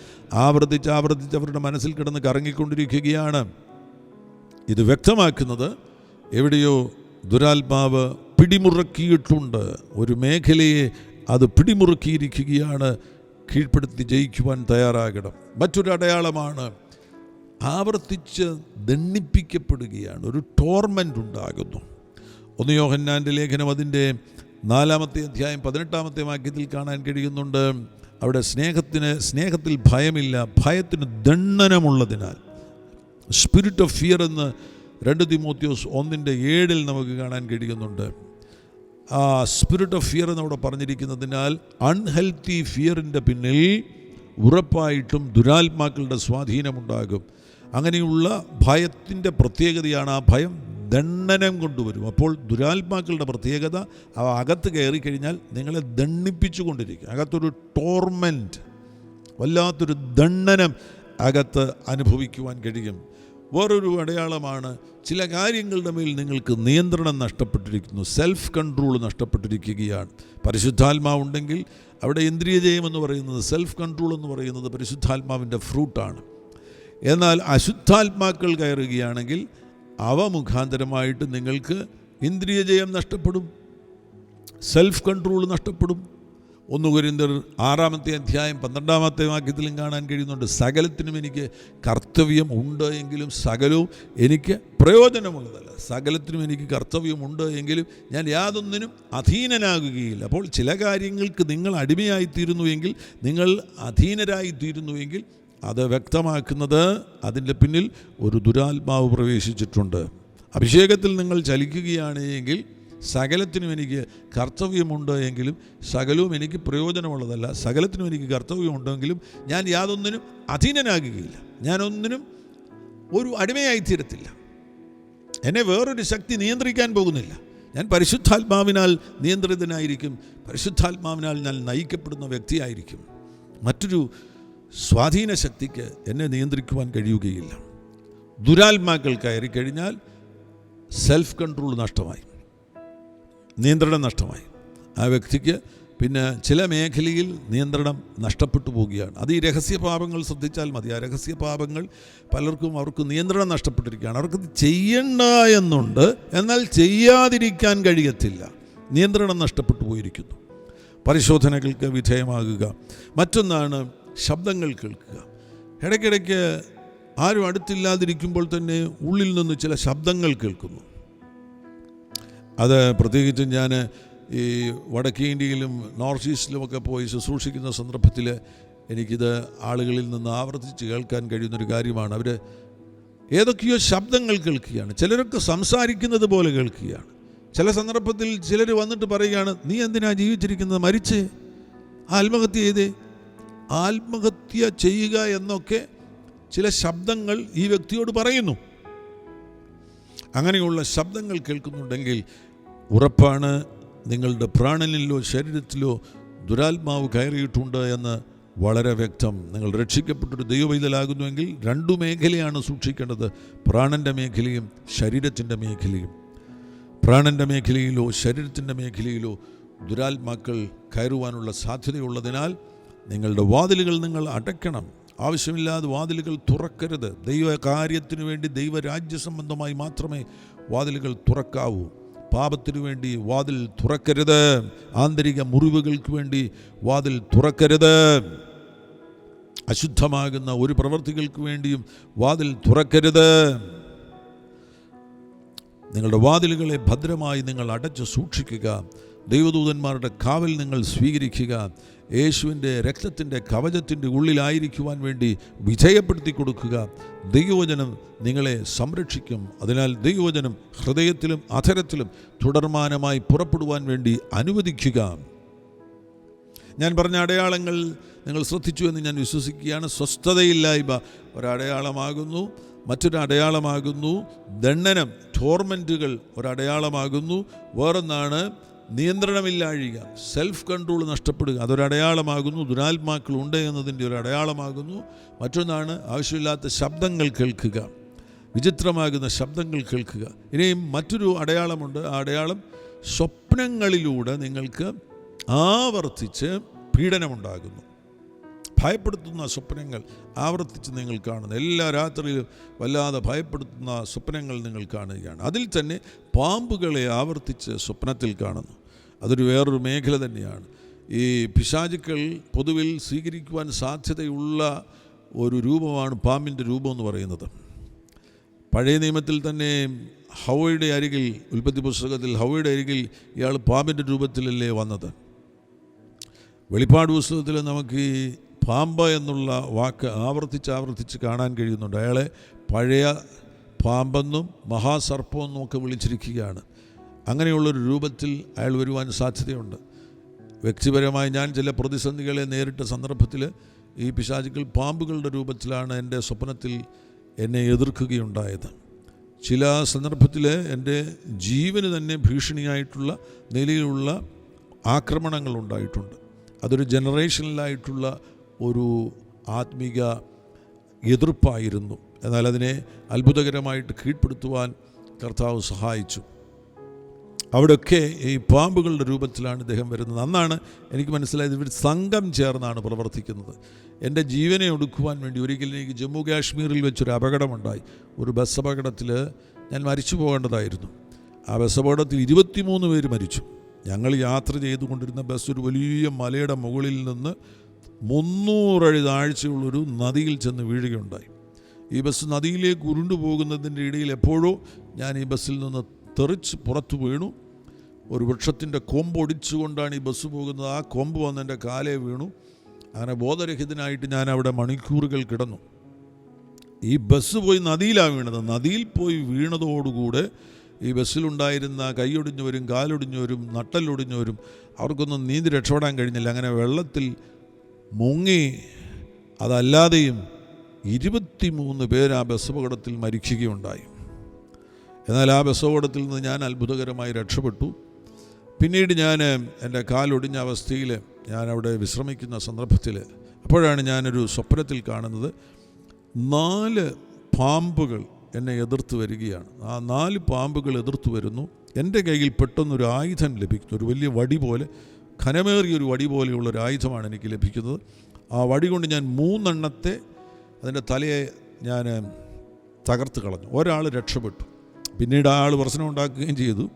ആവർത്തിച്ച് അവരുടെ മനസ്സിൽ കിടന്ന് കറങ്ങിക്കൊണ്ടിരിക്കുകയാണ്. ഇത് വ്യക്തമാക്കുന്നത് എവിടെയോ ദുരാത്മാവ് പിടിമുറുക്കിയിട്ടുണ്ട്. ഒരു മേഖലയെ അത് പിടിമുറുക്കിയിരിക്കുകയാണ്. കീഴ്പ്പെടുത്തി ജയിക്കുവാൻ തയ്യാറാകണം. മറ്റൊരു അടയാളമാണ് ആവർത്തിച്ച് ദണ്ഡിപ്പിക്കപ്പെടുകയാണ്. ഒരു ടോർമെൻ്റ് ഉണ്ടാകുന്നു. 1 യോഹന്നാൻ്റെ ലേഖനം അതിൻ്റെ 4-ാമത്തെ അധ്യായം 18-ാമത്തെ വാക്യത്തിൽ കാണാൻ കഴിയുന്നുണ്ട്. അവിടെ സ്നേഹത്തിൽ ഭയമില്ല, ഭയത്തിന് ദണ്ഡനമുള്ളതിനാൽ. സ്പിരിറ്റ് ഓഫ് ഫിയർ എന്ന് 2 തിമോത്തിയോസ് 1:7 നമുക്ക് കാണാൻ കഴിയുന്നുണ്ട്. ആ സ്പിരിറ്റ് ഓഫ് ഫിയർ എന്നവിടെ പറഞ്ഞിരിക്കുന്നതിനാൽ അൺഹെൽത്തി ഫിയറിൻ്റെ പിന്നിൽ ഉറപ്പായിട്ടും ദുരാത്മാക്കളുടെ സ്വാധീനമുണ്ടാകും. അങ്ങനെയുള്ള ഭയത്തിൻ്റെ പ്രത്യേകതയാണ് ആ ഭയം ദണ്ഡനം കൊണ്ടുവരും. അപ്പോൾ ദുരാത്മാക്കളുടെ പ്രത്യേകത അകത്ത് കയറിക്കഴിഞ്ഞാൽ നിങ്ങളെ ദണ്ഡിപ്പിച്ചു കൊണ്ടിരിക്കും. അകത്തൊരു ടോർമെൻറ്റ്, വല്ലാത്തൊരു ദണ്ഡനം അകത്ത് അനുഭവിക്കുവാൻ കഴിയും. വേറൊരു അടയാളമാണ് ചില കാര്യങ്ങളുടെ മേൽ നിങ്ങൾക്ക് നിയന്ത്രണം നഷ്ടപ്പെട്ടിരിക്കുന്നു, സെൽഫ് കൺട്രോൾ നഷ്ടപ്പെട്ടിരിക്കുകയാണ്. പരിശുദ്ധാത്മാവുണ്ടെങ്കിൽ അവിടെ ഇന്ദ്രിയജയം എന്ന് പറയുന്നത്, സെൽഫ് കൺട്രോൾ എന്ന് പറയുന്നത് പരിശുദ്ധാത്മാവിൻ്റെ ഫ്രൂട്ടാണ്. എന്നാൽ അശുദ്ധാത്മാക്കൾ കയറുകയാണെങ്കിൽ അവ മുഖാന്തരമായിട്ട് നിങ്ങൾക്ക് ഇന്ദ്രിയജയം നഷ്ടപ്പെടും, സെൽഫ് കൺട്രോൾ നഷ്ടപ്പെടും. 1 കൊരിന്ത്യർ 6-ാമത്തെ അധ്യായം 12-ാമത്തെ വാക്യത്തിലും കാണാൻ കഴിയുന്നുണ്ട്. സകലത്തിനും എനിക്ക് കർത്തവ്യം ഉണ്ട് എങ്കിലും സകലവും എനിക്ക് പ്രയോജനമുള്ളതല്ല. സകലത്തിനും എനിക്ക് കർത്തവ്യമുണ്ട് എങ്കിലും ഞാൻ യാതൊന്നിനും അധീനനാകുകയില്ല. അപ്പോൾ ചില കാര്യങ്ങൾക്ക് നിങ്ങൾ അടിമയായിത്തീരുന്നുവെങ്കിൽ, നിങ്ങൾ അധീനരായിത്തീരുന്നുവെങ്കിൽ അത് വ്യക്തമാക്കുന്നത് അതിൻ്റെ പിന്നിൽ ഒരു ദുരാത്മാവ് പ്രവേശിച്ചിട്ടുണ്ട്. അഭിഷേകത്തിൽ നിങ്ങൾ ചലിക്കുകയാണ് എങ്കിൽ സകലത്തിനും എനിക്ക് കർത്തവ്യമുണ്ട് എങ്കിലും സകലവും എനിക്ക് പ്രയോജനമുള്ളതല്ല. സകലത്തിനും എനിക്ക് കർത്തവ്യമുണ്ടെങ്കിലും ഞാൻ യാതൊന്നിനും അധീനനാകുകയില്ല, ഞാനൊന്നിനും ഒരു അടിമയായിത്തീരത്തില്ല. എന്നെ വേറൊരു ശക്തി നിയന്ത്രിക്കാൻ പോകുന്നില്ല. ഞാൻ പരിശുദ്ധാത്മാവിനാൽ നിയന്ത്രിതനായിരിക്കും, പരിശുദ്ധാത്മാവിനാൽ ഞാൻ നയിക്കപ്പെടുന്ന വ്യക്തിയായിരിക്കും. മറ്റൊരു സ്വാധീന ശക്തിക്ക് എന്നെ നിയന്ത്രിക്കുവാൻ കഴിയുകയില്ല. ദുരാത്മാക്കൾ കയറിക്കഴിഞ്ഞാൽ സെൽഫ് കൺട്രോൾ നഷ്ടമായി, നിയന്ത്രണം നഷ്ടമായി. ആ വ്യക്തിക്ക് പിന്നെ ചില മേഖലയിൽ നിയന്ത്രണം നഷ്ടപ്പെട്ടു പോവുകയാണ്. അത് ഈ രഹസ്യപാപങ്ങൾ ശ്രദ്ധിച്ചാൽ മതി. ആ രഹസ്യപാപങ്ങൾ പലർക്കും അവർക്ക് നിയന്ത്രണം നഷ്ടപ്പെട്ടിരിക്കുകയാണ്. അവർക്കത് ചെയ്യണ്ട എന്നുണ്ട്, എന്നാൽ ചെയ്യാതിരിക്കാൻ കഴിയത്തില്ല. നിയന്ത്രണം നഷ്ടപ്പെട്ടു പോയിരിക്കുന്നു. പരിശോധനകൾക്ക് വിധേയമാകുക. മറ്റൊന്നാണ് ശബ്ദങ്ങൾ കേൾക്കുക. ഇടയ്ക്കിടയ്ക്ക് ആരും അടുത്തില്ലാതിരിക്കുമ്പോൾ തന്നെ ഉള്ളിൽ നിന്ന് ചില ശബ്ദങ്ങൾ കേൾക്കുന്നു. അത് പ്രത്യേകിച്ചും ഞാൻ ഈ വടക്കേ ഇന്ത്യയിലും നോർത്ത് ഈസ്റ്റിലുമൊക്കെ പോയി ശുശ്രൂഷിക്കുന്ന സന്ദർഭത്തിൽ എനിക്കിത് ആളുകളിൽ നിന്ന് ആവർത്തിച്ച് കേൾക്കാൻ കഴിയുന്നൊരു കാര്യമാണ്. അവർ ഏതൊക്കെയോ ശബ്ദങ്ങൾ കേൾക്കുകയാണ്. ചിലരൊക്കെ സംസാരിക്കുന്നത് പോലെ കേൾക്കുകയാണ്. ചില സന്ദർഭത്തിൽ ചിലർ വന്നിട്ട് പറയുകയാണ്, നീ എന്തിനാ ജീവിച്ചിരിക്കുന്നത്, മരിച്ചേ, ആത്മഹത്യ ചെയ്തേ. ആത്മഹത്യ ചെയ്യുക എന്നൊക്കെ ചില ശബ്ദങ്ങൾ ഈ വ്യക്തിയോട് പറയുന്നു. അങ്ങനെയുള്ള ശബ്ദങ്ങൾ കേൾക്കുന്നുണ്ടെങ്കിൽ ഉറപ്പാണ് നിങ്ങളുടെ പ്രാണനിലോ ശരീരത്തിലോ ദുരാത്മാവ് കയറിയിട്ടുണ്ട് എന്ന് വളരെ വ്യക്തം. നിങ്ങൾ രക്ഷിക്കപ്പെട്ടൊരു ദൈവവൈതലാകുന്നുവെങ്കിൽ 2 മേഖലയാണ് സൂക്ഷിക്കേണ്ടത്, പ്രാണൻ്റെ മേഖലയും ശരീരത്തിൻ്റെ മേഖലയും. പ്രാണൻ്റെ മേഖലയിലോ ശരീരത്തിൻ്റെ മേഖലയിലോ ദുരാത്മാക്കൾ കയറുവാനുള്ള സാധ്യതയുള്ളതിനാൽ നിങ്ങളുടെ വാതിലുകൾ നിങ്ങൾ അടയ്ക്കണം. ആവശ്യമില്ലാതെ വാതിലുകൾ തുറക്കരുത്. ദൈവകാര്യത്തിനു വേണ്ടി, ദൈവരാജ്യ സംബന്ധമായി മാത്രമേ വാതിലുകൾ തുറക്കാവൂ. പാപത്തിനു വേണ്ടി വാതിൽ തുറക്കരുത്. ആന്തരിക മുറിവുകൾക്ക് വേണ്ടി വാതിൽ തുറക്കരുത്. അശുദ്ധമാകുന്ന ഒരു പ്രവൃത്തികൾക്ക് വേണ്ടിയും വാതിൽ തുറക്കരുത്. നിങ്ങളുടെ വാതിലുകളെ ഭദ്രമായി നിങ്ങൾ അടച്ചു സൂക്ഷിക്കുക. ദൈവദൂതന്മാരുടെ കാവൽ നിങ്ങൾ സ്വീകരിക്കുക. യേശുവിൻ്റെ രക്തത്തിൻ്റെ കവചത്തിൻ്റെ ഉള്ളിലായിരിക്കുവാൻ വേണ്ടി വിധേയപ്പെടുത്തി കൊടുക്കുക. ദൈവവചനം നിങ്ങളെ സംരക്ഷിക്കും. അതിനാൽ ദൈവവചനം ഹൃദയത്തിലും അധരത്തിലും തുടർമാനമായി പുറപ്പെടുവാൻ വേണ്ടി അനുവദിക്കുക. ഞാൻ പറഞ്ഞ അടയാളങ്ങൾ നിങ്ങൾ ശ്രദ്ധിച്ചു എന്ന് ഞാൻ വിശ്വസിക്കുകയാണ്. സ്വസ്ഥതയില്ലായ്മ ഒരടയാളമാകുന്നു. മറ്റൊരു അടയാളമാകുന്നു ദണ്ഡനം, ടോർമെൻറ്റുകൾ ഒരടയാളമാകുന്നു. വേറൊന്നാണ് നിയന്ത്രണമില്ലാഴിക, സെൽഫ് കൺട്രോൾ നഷ്ടപ്പെടുക, അതൊരടയാളമാകുന്നു. ദുരാത്മാക്കൾ ഉണ്ട് എന്നതിൻ്റെ ഒരു അടയാളമാകുന്നു. മറ്റൊന്നാണ് ആവശ്യമില്ലാത്ത ശബ്ദങ്ങൾ കേൾക്കുക, വിചിത്രമാകുന്ന ശബ്ദങ്ങൾ കേൾക്കുക. ഇനിയും മറ്റൊരു അടയാളമുണ്ട്. ആ അടയാളം സ്വപ്നങ്ങളിലൂടെ നിങ്ങൾക്ക് ആവർത്തിച്ച് പീഡനമുണ്ടാകുന്നു. ഭയപ്പെടുത്തുന്ന സ്വപ്നങ്ങൾ ആവർത്തിച്ച് നിങ്ങൾ കാണുന്നു. എല്ലാ രാത്രിയിലും വല്ലാതെ ഭയപ്പെടുത്തുന്ന സ്വപ്നങ്ങൾ നിങ്ങൾ കാണുകയാണ്. അതിൽ തന്നെ പാമ്പുകളെ ആവർത്തിച്ച് സ്വപ്നത്തിൽ കാണുന്നു. അതൊരു വേറൊരു മേഖല തന്നെയാണ്. ഈ പിശാചുക്കൾ പൊതുവിൽ സ്വീകരിക്കുവാൻ സാധ്യതയുള്ള ഒരു രൂപമാണ് പാമ്പിൻ്റെ രൂപം എന്ന് പറയുന്നത്. പഴയ നിയമത്തിൽ തന്നെ ഹവ്വയുടെ അരികിൽ, ഉൽപ്പത്തി പുസ്തകത്തിൽ ഹവ്വയുടെ അരികിൽ ഇയാൾ പാമ്പിൻ്റെ രൂപത്തിലല്ലേ വന്നത്. വെളിപ്പാട് പുസ്തകത്തിൽ നമുക്ക് ഈ പാമ്പ് എന്നുള്ള വാക്ക് ആവർത്തിച്ച് കാണാൻ കഴിയുന്നുണ്ട്. അയാളെ പഴയ പാമ്പെന്നും മഹാസർപ്പമെന്നും ഒക്കെ വിളിച്ചിരിക്കുകയാണ്. അങ്ങനെയുള്ളൊരു രൂപത്തിൽ അയാൾ വരുവാൻ സാധ്യതയുണ്ട്. വ്യക്തിപരമായി ഞാൻ ചില പ്രതിസന്ധികളെ നേരിട്ട സന്ദർഭത്തിൽ ഈ പിശാചുക്കൾ പാമ്പുകളുടെ രൂപത്തിലാണ് എൻ്റെ സ്വപ്നത്തിൽ എന്നെ എതിർക്കുകയുണ്ടായത്. ചില സന്ദർഭത്തിൽ എൻ്റെ ജീവന് തന്നെ ഭീഷണിയായിട്ടുള്ള നിലയിലുള്ള ആക്രമണങ്ങൾ ഉണ്ടായിട്ടുണ്ട്. അതൊരു ജനറേഷനിലായിട്ടുള്ള ഒരു ആത്മീക എതിർപ്പായിരുന്നു. എന്നാൽ അതിനെ അത്ഭുതകരമായിട്ട് കീഴ്പ്പെടുത്തുവാൻ കർത്താവ് സഹായിച്ചു. അവിടെയൊക്കെ ഈ പാമ്പുകളുടെ രൂപത്തിലാണ് ഇദ്ദേഹം വരുന്നത്. അന്നാണ് എനിക്ക് മനസ്സിലായത് ഇവർ സംഘം ചേർന്നാണ് പ്രവർത്തിക്കുന്നത്. എൻ്റെ ജീവനെ ഒടുക്കുവാൻ വേണ്ടി ഒരിക്കലും എനിക്ക് ജമ്മു കാശ്മീരിൽ വെച്ചൊരു അപകടമുണ്ടായി. ഒരു ബസ് അപകടത്തിൽ ഞാൻ മരിച്ചു പോകേണ്ടതായിരുന്നു. ആ ബസ് അപകടത്തിൽ 23 പേര് മരിച്ചു. ഞങ്ങൾ യാത്ര ചെയ്തുകൊണ്ടിരുന്ന ബസ് ഒരു വലിയ മലയുടെ മുകളിൽ നിന്ന് 300 അടി താഴ്ചയുള്ളൊരു നദിയിൽ ചെന്ന് വീഴുകയുണ്ടായി. ഈ ബസ് നദിയിലേക്ക് ഉരുണ്ടുപോകുന്നതിൻ്റെ ഇടയിൽ എപ്പോഴോ ഞാൻ ഈ ബസ്സിൽ നിന്ന് തെറിച്ച് പുറത്തു വീണു. ഒരു വൃക്ഷത്തിൻ്റെ കൊമ്പ് ഒടിച്ചുകൊണ്ടാണ് ഈ ബസ് പോകുന്നത്. ആ കൊമ്പ് വന്ന് എൻ്റെ കാലേ വീണു. അങ്ങനെ ബോധരഹിതനായിട്ട് ഞാൻ അവിടെ മണിക്കൂറുകൾ കിടന്നു. ഈ ബസ് പോയി നദിയിലാണ് വീണത്. നദിയിൽ പോയി വീണതോടുകൂടെ ഈ ബസ്സിലുണ്ടായിരുന്ന കൈയൊടിഞ്ഞവരും കാലൊടിഞ്ഞവരും നട്ടലൊടിഞ്ഞവരും അവർക്കൊന്നും നീന്തി രക്ഷപ്പെടാൻ കഴിഞ്ഞില്ല. അങ്ങനെ വെള്ളത്തിൽ മുങ്ങി. അതല്ലാതെയും 23 പേര് ആ ബസ് അപകടത്തിൽ മരിക്കുകയുണ്ടായി. എന്നാൽ ആ ബസ് അപകടത്തിൽ നിന്ന് ഞാൻ അത്ഭുതകരമായി രക്ഷപ്പെട്ടു. പിന്നീട് ഞാൻ എൻ്റെ കാലൊടിഞ്ഞ അവസ്ഥയിൽ ഞാനവിടെ വിശ്രമിക്കുന്ന സന്ദർഭത്തിൽ അപ്പോഴാണ് ഞാനൊരു സ്വപ്നത്തിൽ കാണുന്നത് 4 പാമ്പുകൾ എന്നെ എതിർത്ത് വരികയാണ്. ആ 4 പാമ്പുകൾ എതിർത്ത് വരുന്നു. എൻ്റെ കയ്യിൽ പെട്ടെന്നൊരു ആയുധം ലഭിക്കുന്നു. ഒരു വലിയ വടി പോലെ, ഘനമേറിയൊരു വടി പോലെയുള്ളൊരു ആയുധമാണ് എനിക്ക് ലഭിക്കുന്നത്. ആ വടി കൊണ്ട് ഞാൻ 3 എണ്ണത്തെ അതിൻ്റെ തലയെ ഞാൻ തകർത്ത് കളഞ്ഞു. ഒരാൾ രക്ഷപ്പെട്ടു. പിന്നീട് ആ ആൾ പ്രശ്നം ഉണ്ടാക്കുകയും ചെയ്തു.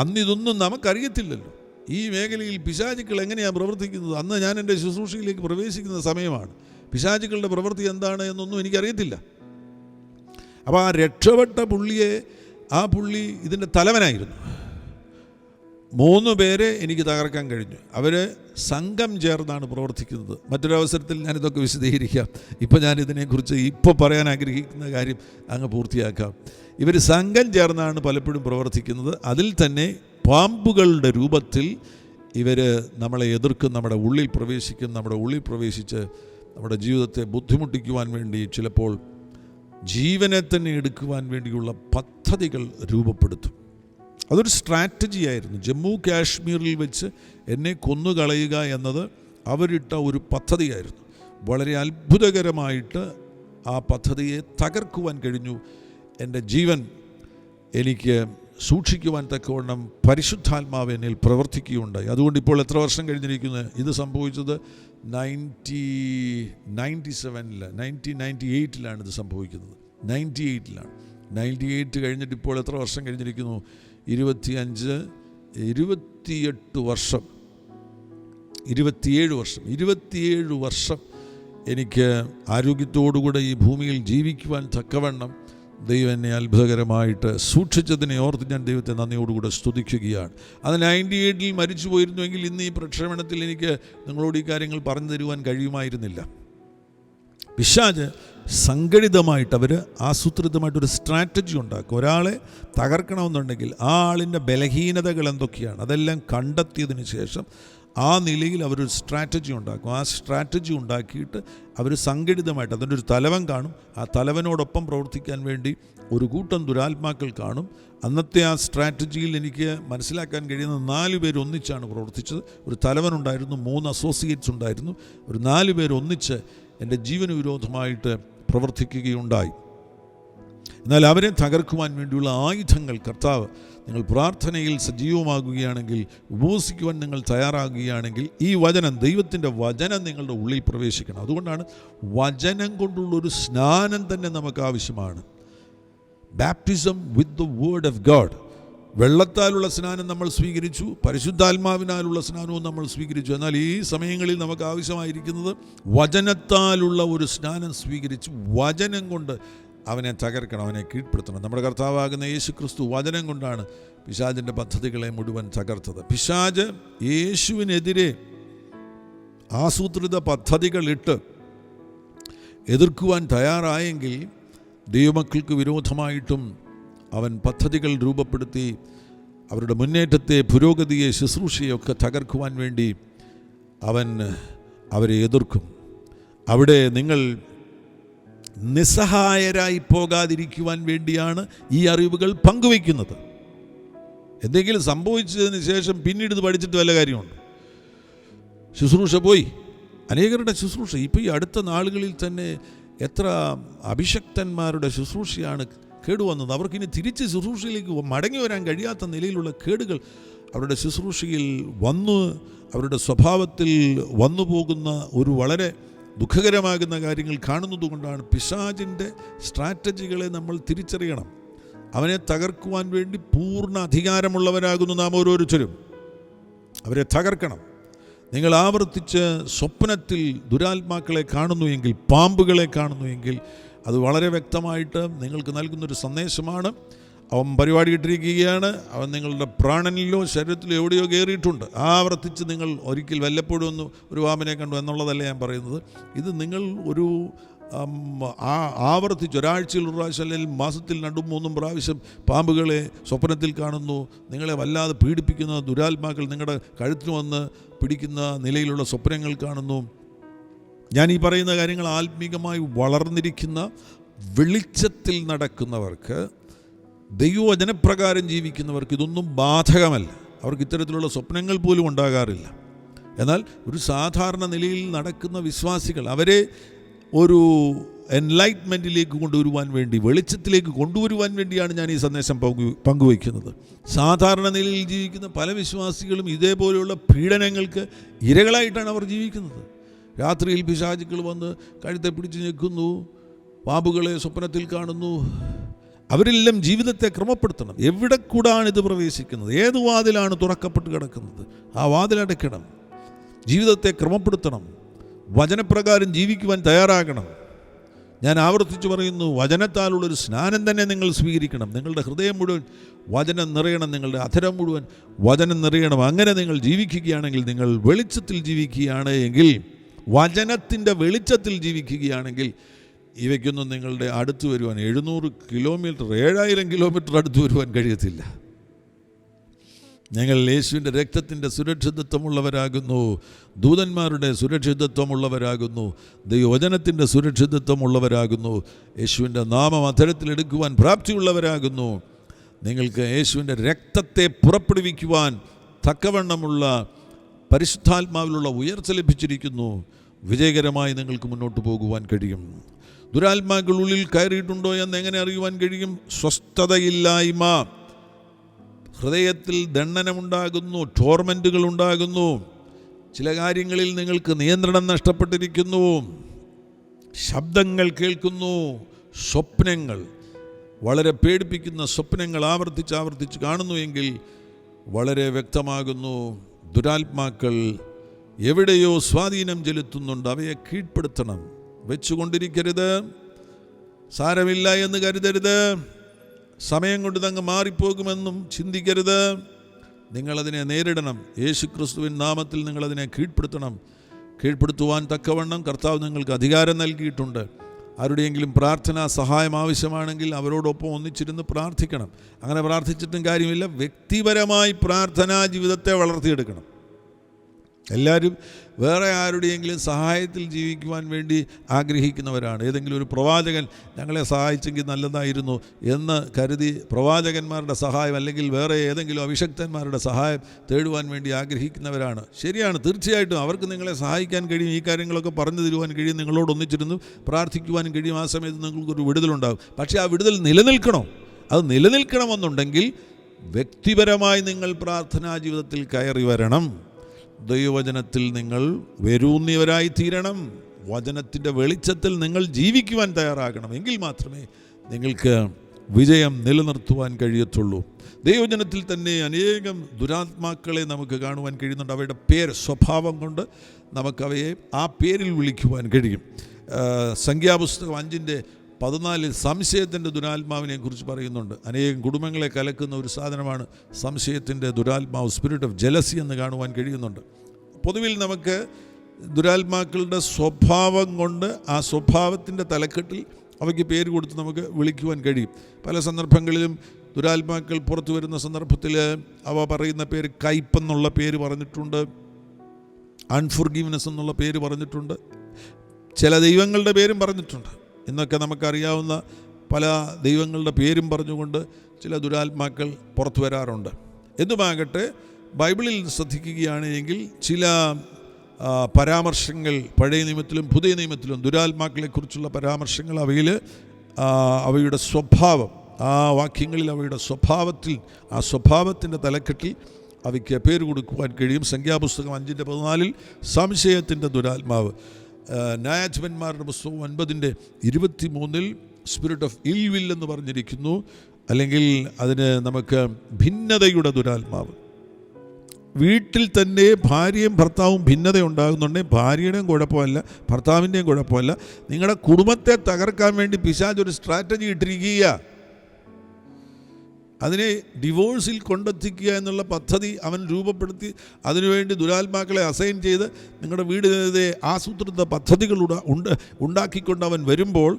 അന്നിതൊന്നും നമുക്കറിയത്തില്ലല്ലോ. ഈ മേഖലയിൽ പിശാചുക്കൾ എങ്ങനെയാണ് പ്രവർത്തിക്കുന്നത്. അന്ന് ഞാൻ എൻ്റെ ശുശ്രൂഷയിലേക്ക് പ്രവേശിക്കുന്ന സമയമാണ്. പിശാചുക്കളുടെ പ്രവൃത്തി എന്താണ് എന്നൊന്നും എനിക്കറിയത്തില്ല. അപ്പോൾ ആ രക്ഷപ്പെട്ട ആ പുള്ളി ഇതിൻ്റെ തലവനായിരുന്നു. 3 പേരെ എനിക്ക് തകർക്കാൻ കഴിഞ്ഞു. അവർ സംഘം ചേർന്നാണ് പ്രവർത്തിക്കുന്നത്. മറ്റൊരവസരത്തിൽ ഞാനിതൊക്കെ വിശദീകരിക്കാം. ഇപ്പോൾ ഞാനിതിനെക്കുറിച്ച് പറയാൻ ആഗ്രഹിക്കുന്ന കാര്യം അങ്ങ് പൂർത്തിയാക്കാം. ഇവർ സംഘം ചേർന്നാണ് പലപ്പോഴും പ്രവർത്തിക്കുന്നത്. അതിൽ തന്നെ പാമ്പുകളുടെ രൂപത്തിൽ ഇവർ നമ്മളെ എതിർക്കും, നമ്മുടെ ഉള്ളിൽ പ്രവേശിക്കും. നമ്മുടെ ഉള്ളിൽ പ്രവേശിച്ച് നമ്മുടെ ജീവിതത്തെ ബുദ്ധിമുട്ടിക്കുവാൻ വേണ്ടി, ചിലപ്പോൾ ജീവനെ തന്നെ എടുക്കുവാൻ വേണ്ടിയുള്ള പദ്ധതികൾ രൂപപ്പെടുത്തും. അതൊരു സ്ട്രാറ്റജി ആയിരുന്നു. ജമ്മു കാശ്മീരിൽ വെച്ച് എന്നെ കൊന്നുകളയുക എന്നത് അവരിട്ട ഒരു പദ്ധതിയായിരുന്നു. വളരെ അത്ഭുതകരമായിട്ട് ആ പദ്ധതിയെ തകർക്കുവാൻ കഴിഞ്ഞു. എൻ്റെ ജീവൻ എനിക്ക് സൂക്ഷിക്കുവാൻ തക്കവണ്ണം പരിശുദ്ധാത്മാവ് എന്നിൽ പ്രവർത്തിക്കുകയുണ്ടായി. അതുകൊണ്ട് ഇപ്പോൾ എത്ര വർഷം കഴിഞ്ഞിരിക്കുന്നു? ഇത് സംഭവിച്ചത് 1998 ഇത് സംഭവിക്കുന്നത്. 98 കഴിഞ്ഞിട്ട് ഇപ്പോൾ എത്ര വർഷം കഴിഞ്ഞിരിക്കുന്നു? 27 വർഷം 27 വർഷം എനിക്ക് ആരോഗ്യത്തോടുകൂടെ ഈ ഭൂമിയിൽ ജീവിക്കുവാൻ തക്കവണ്ണം ദൈവം എന്നെ അത്ഭുതകരമായിട്ട് സൂക്ഷിച്ചതിനെ ഓർത്ത് ഞാൻ ദൈവത്തെ നന്ദിയോടുകൂടെ സ്തുതിക്കുകയാണ്. അത് 98 മരിച്ചു പോയിരുന്നുവെങ്കിൽ ഇന്ന് ഈ പ്രക്ഷേപണത്തിൽ എനിക്ക് നിങ്ങളോട് ഈ കാര്യങ്ങൾ പറഞ്ഞു തരുവാൻ കഴിയുമായിരുന്നില്ല. പിശാച് സംഘടിതമായിട്ട് അവർ ആസൂത്രിതമായിട്ടൊരു സ്ട്രാറ്റജി ഉണ്ടാക്കും. ഒരാളെ തകർക്കണമെന്നുണ്ടെങ്കിൽ ആ ആളിൻ്റെ ബലഹീനതകൾ എന്തൊക്കെയാണ് അതെല്ലാം കണ്ടെത്തിയതിന് ശേഷം ആ നിലയിൽ അവരൊരു സ്ട്രാറ്റജി ഉണ്ടാക്കും. ആ സ്ട്രാറ്റജി ഉണ്ടാക്കിയിട്ട് അവർ സംഘടിതമായിട്ട് അതിൻ്റെ ഒരു തലവൻ കാണും. ആ തലവനോടൊപ്പം പ്രവർത്തിക്കാൻ വേണ്ടി ഒരു കൂട്ടം ദുരാത്മാക്കൾ കാണും. അന്നത്തെ ആ സ്ട്രാറ്റജിയിൽ എനിക്ക് മനസ്സിലാക്കാൻ കഴിയുന്ന 4 പേര് ഒന്നിച്ചാണ് പ്രവർത്തിച്ചത്. ഒരു തലവനുണ്ടായിരുന്നു, 3 അസോസിയേറ്റ്സ് ഉണ്ടായിരുന്നു. ഒരു 4 പേര് ഒന്നിച്ച് എൻ്റെ ജീവന് വിരോധമായിട്ട് പ്രവർത്തിക്കുകയുണ്ടായി. എന്നാൽ അവരെ തകർക്കുവാൻ വേണ്ടിയുള്ള ആയുധങ്ങൾ കർത്താവ്, നിങ്ങൾ പ്രാർത്ഥനയിൽ സജീവമാകുകയാണെങ്കിൽ, ഉപവസിക്കുവാൻ നിങ്ങൾ തയ്യാറാകുകയാണെങ്കിൽ ഈ വചനം, ദൈവത്തിൻ്റെ വചനം നിങ്ങളുടെ ഉള്ളിൽ പ്രവേശിക്കണം. അതുകൊണ്ടാണ് വചനം കൊണ്ടുള്ളൊരു സ്നാനം തന്നെ നമുക്ക് ആവശ്യമാണ്. Baptism with the word of God. വെള്ളത്താലുള്ള സ്നാനം നമ്മൾ സ്വീകരിച്ചു, പരിശുദ്ധാത്മാവിനാലുള്ള സ്നാനവും നമ്മൾ സ്വീകരിച്ചു. എന്നാൽ ഈ സമയങ്ങളിൽ നമുക്ക് ആവശ്യമായിരിക്കുന്നത് വചനത്താലുള്ള ഒരു സ്നാനം സ്വീകരിച്ച് വചനം കൊണ്ട് അവനെ തകർക്കണം, അവനെ കീഴ്പ്പെടുത്തണം. നമ്മുടെ കർത്താവാകുന്ന യേശു ക്രിസ്തു വചനം കൊണ്ടാണ് പിശാചിൻ്റെ പദ്ധതികളെ മുഴുവൻ തകർത്തത്. പിശാച് യേശുവിനെതിരെ ആസൂത്രിത പദ്ധതികളിട്ട് എതിർക്കുവാൻ തയ്യാറായെങ്കിൽ ദൈവമക്കൾക്ക് വിരോധമായിട്ടും അവൻ പദ്ധതികൾ രൂപപ്പെടുത്തി അവരുടെ മുന്നേറ്റത്തെ, പുരോഗതിയെ, ശുശ്രൂഷയൊക്കെ തകർക്കുവാൻ വേണ്ടി അവൻ അവരെ എതിർക്കും. അവിടെ നിങ്ങൾ നിസ്സഹായരായി പോകാതിരിക്കുവാൻ വേണ്ടിയാണ് ഈ അറിവുകൾ പങ്കുവയ്ക്കുന്നത്. എന്തെങ്കിലും സംഭവിച്ചതിന് ശേഷം പിന്നീട് ഇത് പഠിച്ചിട്ട് വല്ല കാര്യമുണ്ട്? ശുശ്രൂഷ പോയി, അനേകരുടെ ശുശ്രൂഷ. ഇപ്പോൾ ഈ അടുത്ത നാളുകളിൽ തന്നെ എത്ര അഭിഷക്തന്മാരുടെ ശുശ്രൂഷയാണ് കേടുവന്നത്. അവർക്കിനി തിരിച്ച് ശുശ്രൂഷയിലേക്ക് മടങ്ങി വരാൻ കഴിയാത്ത നിലയിലുള്ള കേടുകൾ അവരുടെ ശുശ്രൂഷയിൽ അവരുടെ സ്വഭാവത്തിൽ വന്നു പോകുന്ന ഒരു വളരെ ദുഃഖകരമാകുന്ന കാര്യങ്ങൾ കാണുന്നതുകൊണ്ടാണ്. പിശാചിൻ്റെ സ്ട്രാറ്റജികളെ നമ്മൾ തിരിച്ചറിയണം. അവനെ തകർക്കുവാൻ വേണ്ടി പൂർണ്ണ അധികാരമുള്ളവരാകുന്നു നാം ഓരോരുത്തരും. അവരെ തകർക്കണം. നിങ്ങൾ ആവർത്തിച്ച് സ്വപ്നത്തിൽ ദുരാത്മാക്കളെ കാണുന്നുവെങ്കിൽ, പാമ്പുകളെ കാണുന്നുവെങ്കിൽ, അത് വളരെ വ്യക്തമായിട്ട് നിങ്ങൾക്ക് നൽകുന്നൊരു സന്ദേശമാണ്. അവൻ പരിപാടി ഇട്ടിരിക്കുകയാണ്. അവൻ നിങ്ങളുടെ പ്രാണനിലോ ശരീരത്തിലോ എവിടെയോ കയറിയിട്ടുണ്ട്. ആവർത്തിച്ച് നിങ്ങൾ ഒരിക്കൽ വല്ലപ്പോഴും ഒരു പാമ്പിനെ കണ്ടു എന്നുള്ളതല്ല ഞാൻ പറയുന്നത്. ഇത് നിങ്ങൾ ഒരു ആവർത്തിച്ച് ഒരാഴ്ചയിൽ ഒരു പ്രാവശ്യം അല്ലെങ്കിൽ മാസത്തിൽ 2-3 പ്രാവശ്യം പാമ്പുകളെ സ്വപ്നത്തിൽ കാണുന്നു. നിങ്ങളെ വല്ലാതെ പീഡിപ്പിക്കുന്ന ദുരാത്മാക്കൾ നിങ്ങളുടെ കഴുത്തിന് വന്ന് പിടിക്കുന്ന നിലയിലുള്ള സ്വപ്നങ്ങൾ കാണുന്നു. ഞാൻ ഈ പറയുന്ന കാര്യങ്ങൾ ആത്മീകമായി വളർന്നിരിക്കുന്ന വെളിച്ചത്തിൽ നടക്കുന്നവർക്ക്, ദൈവവചനപ്രകാരം ജീവിക്കുന്നവർക്ക് ഇതൊന്നും ബാധകമല്ല. അവർക്ക് ഇത്തരത്തിലുള്ള സ്വപ്നങ്ങൾ പോലും ഉണ്ടാകാറില്ല. എന്നാൽ ഒരു സാധാരണ നിലയിൽ നടക്കുന്ന വിശ്വാസികൾ, അവരെ ഒരു എൻലൈറ്റ്മെൻറ്റിലേക്ക് കൊണ്ടുവരുവാൻ വേണ്ടി, വെളിച്ചത്തിലേക്ക് കൊണ്ടുവരുവാൻ വേണ്ടിയാണ് ഞാൻ ഈ സന്ദേശം പങ്കുവയ്ക്കുന്നത്. സാധാരണ നിലയിൽ ജീവിക്കുന്ന പല വിശ്വാസികളും ഇതേപോലെയുള്ള പീഡനങ്ങൾക്ക് ഇരകളായിട്ടാണ് അവർ ജീവിക്കുന്നത്. രാത്രിയിൽ പിശാചുക്കൾ വന്ന് കഴുത്തെ പിടിച്ച് ഞെക്കുന്നു, പാമ്പുകളെ സ്വപ്നത്തിൽ കാണുന്നു. അവരെല്ലാം ജീവിതത്തെ ക്രമപ്പെടുത്തണം. എവിടെ കൂടാണ് ഇത് പ്രവേശിക്കുന്നത്? ഏത് വാതിലാണ് തുറക്കപ്പെട്ട് കിടക്കുന്നത്? ആ വാതിലടയ്ക്കണം. ജീവിതത്തെ ക്രമപ്പെടുത്തണം. വചനപ്രകാരം ജീവിക്കുവാൻ തയ്യാറാകണം. ഞാൻ ആവർത്തിച്ച് പറയുന്നു, വചനത്താലുള്ളൊരു സ്നാനം തന്നെ നിങ്ങൾ സ്വീകരിക്കണം. നിങ്ങളുടെ ഹൃദയം മുഴുവൻ വചനം നിറയണം, നിങ്ങളുടെ അധരം മുഴുവൻ വചനം നിറയണം. അങ്ങനെ നിങ്ങൾ ജീവിക്കുകയാണെങ്കിൽ, നിങ്ങൾ വെളിച്ചത്തിൽ ജീവിക്കുകയാണ് എങ്കിൽ, വചനത്തിൻ്റെ വെളിച്ചത്തിൽ ജീവിക്കുകയാണെങ്കിൽ, ഇവയ്ക്കൊന്നും നിങ്ങളുടെ അടുത്ത് വരുവാൻ 700 കിലോമീറ്റർ 7000 കിലോമീറ്റർ അടുത്ത് വരുവാൻ കഴിയത്തില്ല. ഞങ്ങൾ യേശുവിൻ്റെ രക്തത്തിൻ്റെ സുരക്ഷിതത്വമുള്ളവരാകുന്നു, ദൂതന്മാരുടെ സുരക്ഷിതത്വമുള്ളവരാകുന്നു, ദൈവവചനത്തിൻ്റെ സുരക്ഷിതത്വമുള്ളവരാകുന്നു, യേശുവിൻ്റെ നാമം അധരത്തിലെടുക്കുവാൻ പ്രാപ്തിയുള്ളവരാകുന്നു. നിങ്ങൾക്ക് യേശുവിൻ്റെ രക്തത്തെ പുറപ്പെടുവിക്കുവാൻ തക്കവണ്ണമുള്ള പരിശുദ്ധാത്മാവിലുള്ള ഉയർച്ച ലഭിച്ചിരിക്കുന്നു. വിജയകരമായി നിങ്ങൾക്ക് മുന്നോട്ട് പോകുവാൻ കഴിയും. ദുരാത്മാക്കൾ ഉള്ളിൽ കയറിയിട്ടുണ്ടോ എന്ന് എങ്ങനെ അറിയുവാൻ കഴിയും? സ്വസ്ഥതയില്ലായ്മ, ഹൃദയത്തിൽ ദണ്ഡനമുണ്ടാകുന്നു, ടോർമെൻറ്റുകൾ ഉണ്ടാകുന്നു, ചില കാര്യങ്ങളിൽ നിങ്ങൾക്ക് നിയന്ത്രണം നഷ്ടപ്പെട്ടിരിക്കുന്നു, ശബ്ദങ്ങൾ കേൾക്കുന്നു, സ്വപ്നങ്ങൾ, വളരെ പേടിപ്പിക്കുന്ന സ്വപ്നങ്ങൾ ആവർത്തിച്ച് കാണുന്നു എങ്കിൽ വളരെ വ്യക്തമാകുന്നു, ദുരാത്മാക്കൾ എവിടെയോ സ്വാധീനം ചെലുത്തുന്നുണ്ട്. അവയെ കീഴ്പ്പെടുത്തണം. വെച്ചുകൊണ്ടിരിക്കരുത്, സാരമില്ല എന്ന് കരുതരുത്, സമയം കൊണ്ട് തങ്ങ് മാറിപ്പോകുമെന്നും ചിന്തിക്കരുത്. നിങ്ങളതിനെ നേരിടണം. യേശുക്രിസ്തുവിൻ നാമത്തിൽ നിങ്ങളതിനെ കീഴ്പ്പെടുത്തണം. കീഴ്പ്പെടുത്തുവാൻ തക്കവണ്ണം കർത്താവ് നിങ്ങൾക്ക് അധികാരം നൽകിയിട്ടുണ്ട്. ആരുടെയെങ്കിലും പ്രാർത്ഥനാ സഹായം ആവശ്യമാണെങ്കിൽ അവരോടൊപ്പം ഒന്നിച്ചിരുന്ന് പ്രാർത്ഥിക്കണം. അങ്ങനെ പ്രാർത്ഥിച്ചിട്ടും കാര്യമില്ല. വ്യക്തിപരമായി പ്രാർത്ഥനാ ജീവിതത്തെ വളർത്തിയെടുക്കണം. എല്ലാവരും വേറെ ആരുടെയെങ്കിലും സഹായത്തിൽ ജീവിക്കുവാൻ വേണ്ടി ആഗ്രഹിക്കുന്നവരാണ്. ഏതെങ്കിലും ഒരു പ്രവാചകൻ ഞങ്ങളെ സഹായിച്ചെങ്കിൽ നല്ലതായിരുന്നു എന്ന് കരുതി പ്രവാചകന്മാരുടെ സഹായം അല്ലെങ്കിൽ വേറെ ഏതെങ്കിലും അഭിഷക്തന്മാരുടെ സഹായം തേടുവാൻ വേണ്ടി ആഗ്രഹിക്കുന്നവരാണ്. ശരിയാണ്, തീർച്ചയായിട്ടും അവർക്ക് നിങ്ങളെ സഹായിക്കാൻ കഴിയും, ഈ കാര്യങ്ങളൊക്കെ പറഞ്ഞു തരുവാൻ കഴിയും, നിങ്ങളോട് ഒന്നിച്ചിരുന്ന് പ്രാർത്ഥിക്കുവാനും കഴിയും. ആ സമയത്ത് നിങ്ങൾക്കൊരു വിടുതലുണ്ടാകും. പക്ഷേ ആ വിടുതൽ നിലനിൽക്കണം. അത് നിലനിൽക്കണമെന്നുണ്ടെങ്കിൽ വ്യക്തിപരമായി നിങ്ങൾ പ്രാർത്ഥനാ ജീവിതത്തിൽ കയറി വരണം. ദൈവവചനത്തിൽ നിങ്ങൾ വേരൂന്നിയവരായി തീരണം. വചനത്തിൻ്റെ വെളിച്ചത്തിൽ നിങ്ങൾ ജീവിക്കുവാൻ തയ്യാറാകണം. എങ്കിൽ മാത്രമേ നിങ്ങൾക്ക് വിജയം നിലനിർത്തുവാൻ കഴിയത്തുള്ളൂ. ദൈവജനത്തിൽ തന്നെ അനേകം ദുരാത്മാക്കളെ നമുക്ക് കാണുവാൻ കഴിയുന്നുണ്ട്. അവയുടെ പേര്, സ്വഭാവം കൊണ്ട് നമുക്കവയെ ആ പേരിൽ വിളിക്കുവാൻ കഴിയും. സംഖ്യാപുസ്തകം 5:14 സംശയത്തിൻ്റെ ദുരാത്മാവിനെ കുറിച്ച് പറയുന്നുണ്ട്. അനേകം കുടുംബങ്ങളെ കലക്കുന്ന ഒരു സാധനമാണ് സംശയത്തിൻ്റെ ദുരാത്മാവ്, സ്പിരിറ്റ് ഓഫ് ജലസി എന്ന് കാണുവാൻ കഴിയുന്നുണ്ട്. പൊതുവിൽ നമുക്ക് ദുരാത്മാക്കളുടെ സ്വഭാവം കൊണ്ട് ആ സ്വഭാവത്തിൻ്റെ തലക്കെട്ടിൽ അവയ്ക്ക് പേര് കൊടുത്ത് നമുക്ക് വിളിക്കുവാൻ കഴിയും. പല സന്ദർഭങ്ങളിലും ദുരാത്മാക്കൾ പുറത്തു വരുന്ന സന്ദർഭത്തിൽ അവ പറയുന്ന പേര് കയ്പെന്നുള്ള പേര് പറഞ്ഞിട്ടുണ്ട്, അൺഫോർഗീവ്നെസ് എന്നുള്ള പേര് പറഞ്ഞിട്ടുണ്ട്, ചില ദൈവങ്ങളുടെ പേരും പറഞ്ഞിട്ടുണ്ട്. ഇന്നൊക്കെ നമുക്കറിയാവുന്ന പല ദൈവങ്ങളുടെ പേരും പറഞ്ഞുകൊണ്ട് ചില ദുരാത്മാക്കൾ പുറത്തു വരാറുണ്ട്. എന്തുമാകട്ടെ, ബൈബിളിൽ ശ്രദ്ധിക്കുകയാണെങ്കിൽ ചില പരാമർശങ്ങൾ പഴയ നിയമത്തിലും പുതിയ നിയമത്തിലും ദുരാത്മാക്കളെക്കുറിച്ചുള്ള പരാമർശങ്ങൾ അവയുടെ സ്വഭാവം, ആ വാക്യങ്ങളിൽ അവയുടെ സ്വഭാവത്തിൽ, ആ സ്വഭാവത്തിൻ്റെ തലക്കെട്ടിൽ അവയ്ക്ക് പേര് കൊടുക്കുവാൻ കഴിയും. സംഖ്യാപുസ്തകം 5:14 സംശയത്തിൻ്റെ ദുരാത്മാവ്. ന്യായാധിപന്മാരുടെ പുസ്തകം 9:23 സ്പിരിറ്റ് ഓഫ് ഇൽവിൽ എന്ന് പറഞ്ഞിരിക്കുന്നു. അല്ലെങ്കിൽ അതിന് നമുക്ക് ഭിന്നതയുടെ ദുരാത്മാവ്. വീട്ടിൽ തന്നെ ഭാര്യയും ഭർത്താവും ഭിന്നത ഉണ്ടാകുന്നുണ്ടെങ്കിൽ ഭാര്യയുടെയും കുഴപ്പമല്ല, ഭർത്താവിൻ്റെയും കുഴപ്പമല്ല, നിങ്ങളുടെ കുടുംബത്തെ തകർക്കാൻ വേണ്ടി പിശാച് ഒരു സ്ട്രാറ്റജി ഇട്ടിരിക്കുക. അതിനെ ഡിവോഴ്സിൽ കൊണ്ടെത്തിക്കുക എന്നുള്ള പദ്ധതി അവൻ രൂപപ്പെടുത്തി അതിനുവേണ്ടി ദുരാത്മാക്കളെ അസൈൻ ചെയ്ത് നിങ്ങളുടെ വീടിനെ ആസൂത്രിത പദ്ധതികളുടെ ഉണ്ടാക്കിക്കൊണ്ട് അവൻ വരുമ്പോൾ